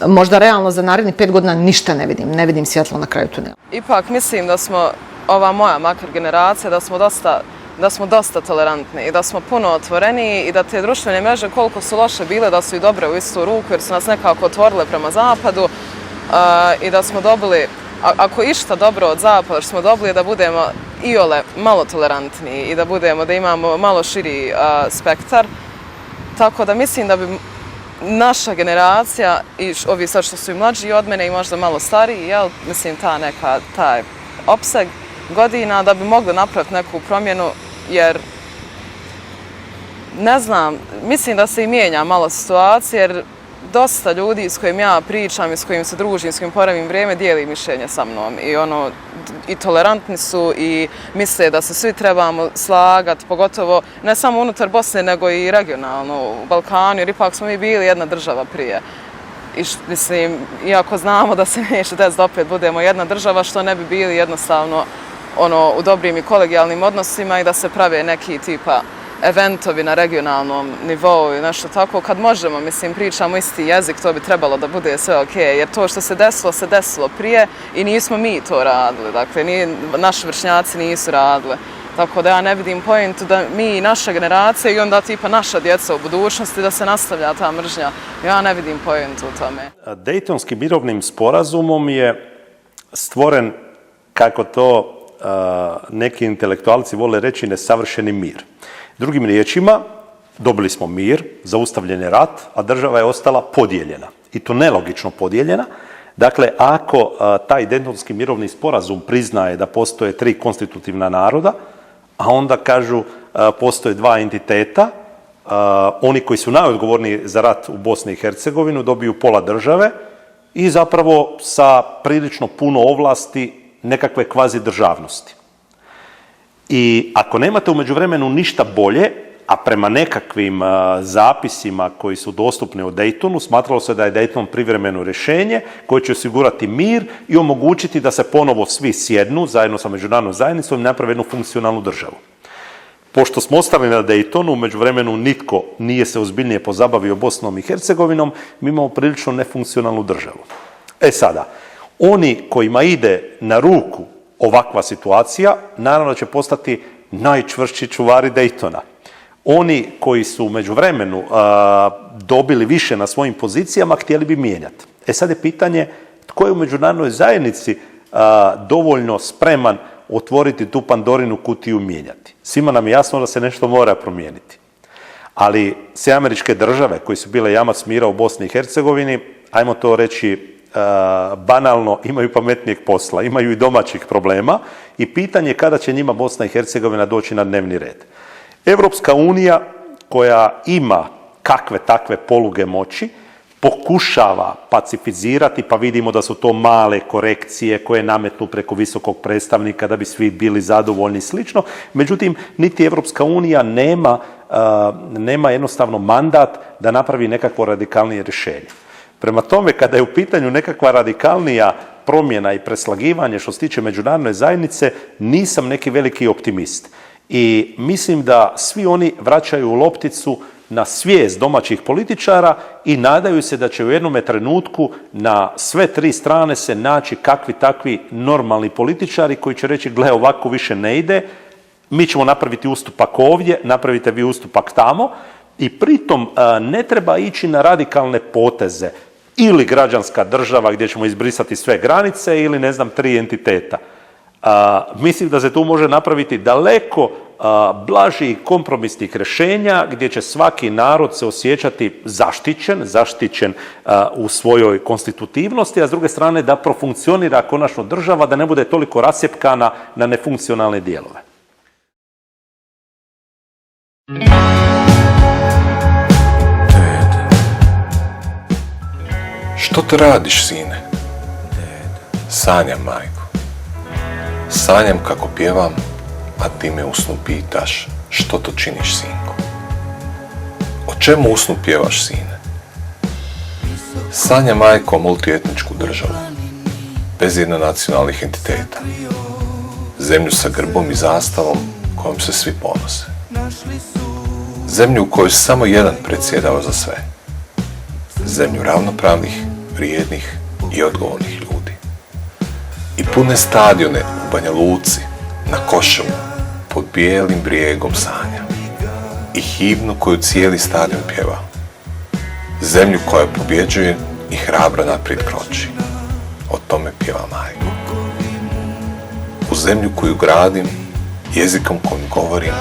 možda realno za narednih 5 godina, ništa ne vidim svjetlo na kraju tunela. Ipak mislim da smo, ova moja makar generacija, da smo dosta tolerantni i da smo puno otvoreniji i da te društvene mreže koliko su loše bile, da su i dobre u istu ruku jer su nas nekako otvorile prema zapadu i da smo dobili, ako išta dobro od zapada, smo dobili da budemo iole malo tolerantniji i da imamo malo širi spektar. Tako da mislim da bi naša generacija i ovi sad što su i mlađi od mene i možda malo stariji, mislim taj opseg godina da bi mogli napraviti neku promjenu, jer ne znam, mislim da se i mijenja malo situacija, jer dosta ljudi s kojim ja pričam i s kojim se družim, s kojim poravim vrijeme, dijeli mišljenje sa mnom i tolerantni su i misle da se svi trebamo slagati, pogotovo ne samo unutar Bosne, nego i regionalno u Balkanu, jer ipak smo mi bili jedna država prije. I mislim, iako znamo da se neće desiti da opet budemo jedna država, što ne bi bili jednostavno u dobrim i kolegijalnim odnosima i da se prave neki tipa eventovi na regionalnom nivou i nešto tako. Kad možemo, mislim, pričamo isti jezik, to bi trebalo da bude sve okej, jer to što se desilo prije i nismo mi to radili, dakle, naši vršnjaci nisu radili. Tako da ja ne vidim pojentu da mi i naša generacija i onda tipa naša djeca u budućnosti da se nastavlja ta mržnja. Ja ne vidim pojentu u tome. Dejtonskim mirovnim sporazumom je stvoren, kako to neki intelektualci vole reći, nesavršeni mir. Drugim riječima, Dobili smo mir, zaustavljen je rat, a država je ostala podijeljena. I to nelogično podijeljena. Dakle, ako taj Daytonski mirovni sporazum priznaje da postoje 3 konstitutivna naroda, a onda kažu postoje 2 entiteta, oni koji su najodgovorniji za rat u Bosni i Hercegovinu dobiju pola države i zapravo sa prilično puno ovlasti nekakve kvazi državnosti. I ako nemate u međuvremenu ništa bolje, a prema nekakvim zapisima koji su dostupni o Daytonu, smatralo se da je Dayton privremeno rješenje koje će osigurati mir i omogućiti da se ponovo svi sjednu zajedno sa međunarodnom zajednicom i naprave jednu funkcionalnu državu. Pošto smo ostali na Daytonu, u međuvremenu nitko nije se ozbiljnije pozabavio Bosnom i Hercegovinom, mi imamo prilično nefunkcionalnu državu. E sada, oni kojima ide na ruku ovakva situacija, naravno da će postati najčvršći čuvari Daytona. Oni koji su u međuvremenu dobili više na svojim pozicijama, htjeli bi mijenjati. E sad je pitanje tko je u međunarodnoj zajednici dovoljno spreman otvoriti tu Pandorinu kutiju i mijenjati. Svima nam je jasno da se nešto mora promijeniti. Ali sve američke države koji su bile jamac mira u Bosni i Hercegovini, ajmo to reći banalno, imaju pametnijeg posla, imaju i domaćih problema i pitanje je kada će njima Bosna i Hercegovina doći na dnevni red. Europska unija koja ima kakve takve poluge moći, pokušava pacifizirati, pa vidimo da su to male korekcije koje nametnu preko visokog predstavnika da bi svi bili zadovoljni i slično. Međutim, niti Europska unija nema jednostavno mandat da napravi nekakvo radikalnije rješenje. Prema tome, kada je u pitanju nekakva radikalnija promjena i preslagivanje što se tiče međunarodne zajednice, nisam neki veliki optimist. I mislim da svi oni vraćaju lopticu na svijest domaćih političara i nadaju se da će u jednome trenutku na sve 3 strane se naći kakvi takvi normalni političari koji će reći gle ovako više ne ide, mi ćemo napraviti ustupak ovdje, napravite vi ustupak tamo i pritom ne treba ići na radikalne poteze ili građanska država gdje ćemo izbrisati sve granice ili ne znam 3 entiteta. Mislim da se tu može napraviti daleko blažih kompromisnih rješenja gdje će svaki narod se osjećati zaštićen u svojoj konstitutivnosti, a s druge strane da profunkcionira konačno država, da ne bude toliko rasjepkana na nefunkcionalne dijelove. Što to radiš, sine? Sanjam, majko. Sanjam kako pjevam, a ti me u snu pitaš što to činiš, sinko. O čemu u snu pjevaš, sine? Sanjam, majko, multietničku državu, bez jednonacionalnih entiteta. Zemlju sa grbom i zastavom kojom se svi ponose. Zemlju u kojoj samo jedan predsjedava za sve. Zemlju ravnopravnih, vrijednih i odgovornih ljudi. I pune stadione u Banja Luci, na Koševu, pod bijelim brijegom sanja. I himnu koju cijeli stadion pjeva. Zemlju koja pobjeđuje i hrabro naprijed kroči. O tome pjeva majko. U zemlju koju gradim, jezikom kojim govorim,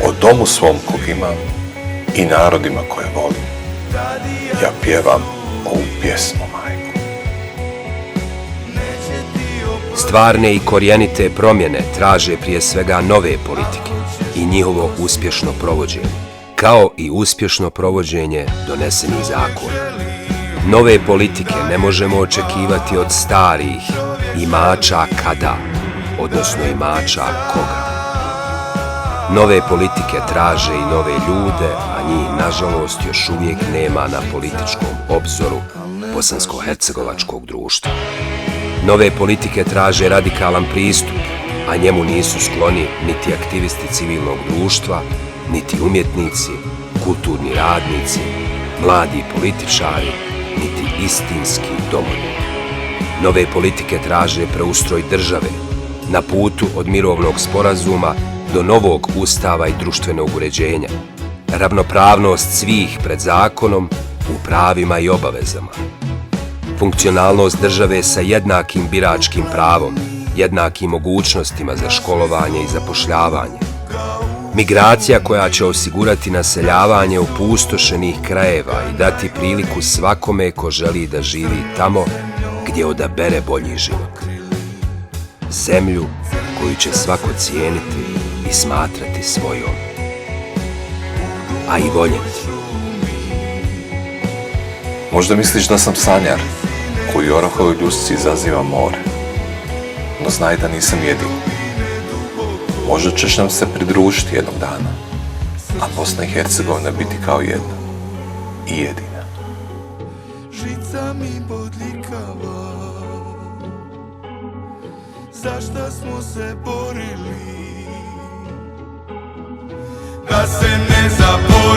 o domu svom kog imam i narodima koje volim. Ja pjevam ovu pjesmu, majko. Stvarne i korijenite promjene traže prije svega nove politike i njihovo uspješno provođenje, kao i uspješno provođenje donesenih zakona. Nove politike ne možemo očekivati od starih imača kada, odnosno imača koga. Nove politike traže i nove ljude, a njih nažalost još uvijek nema na političkom obzoru bosansko-hercegovačkog društva. Nove politike traže radikalan pristup, a njemu nisu skloni niti aktivisti civilnog društva, niti umjetnici, kulturni radnici, mladi političari, niti istinski domoljubi. Nove politike traže preustroj države, na putu od mirovnog sporazuma do novog ustava i društvenog uređenja, ravnopravnost svih pred zakonom u pravima i obavezama, funkcionalnost države sa jednakim biračkim pravom, jednakim mogućnostima za školovanje i zapošljavanje, Migracija koja će osigurati naseljavanje opustošenih krajeva i dati priliku svakome ko želi da živi tamo gdje odabere bolji život. Zemlju koju će svako cijeniti i smatrati svojom, a i voljeti. Možda misliš da sam sanjar koji u Orahovoj ljusci izaziva more, no znaj da nisam jedini. Možda ćeš nam se pridružiti jednog dana, a Bosna i Hercegovina biti kao jedna i jedina. Žica mi bodljikava, zašta smo se borili, da se ne zaboravi.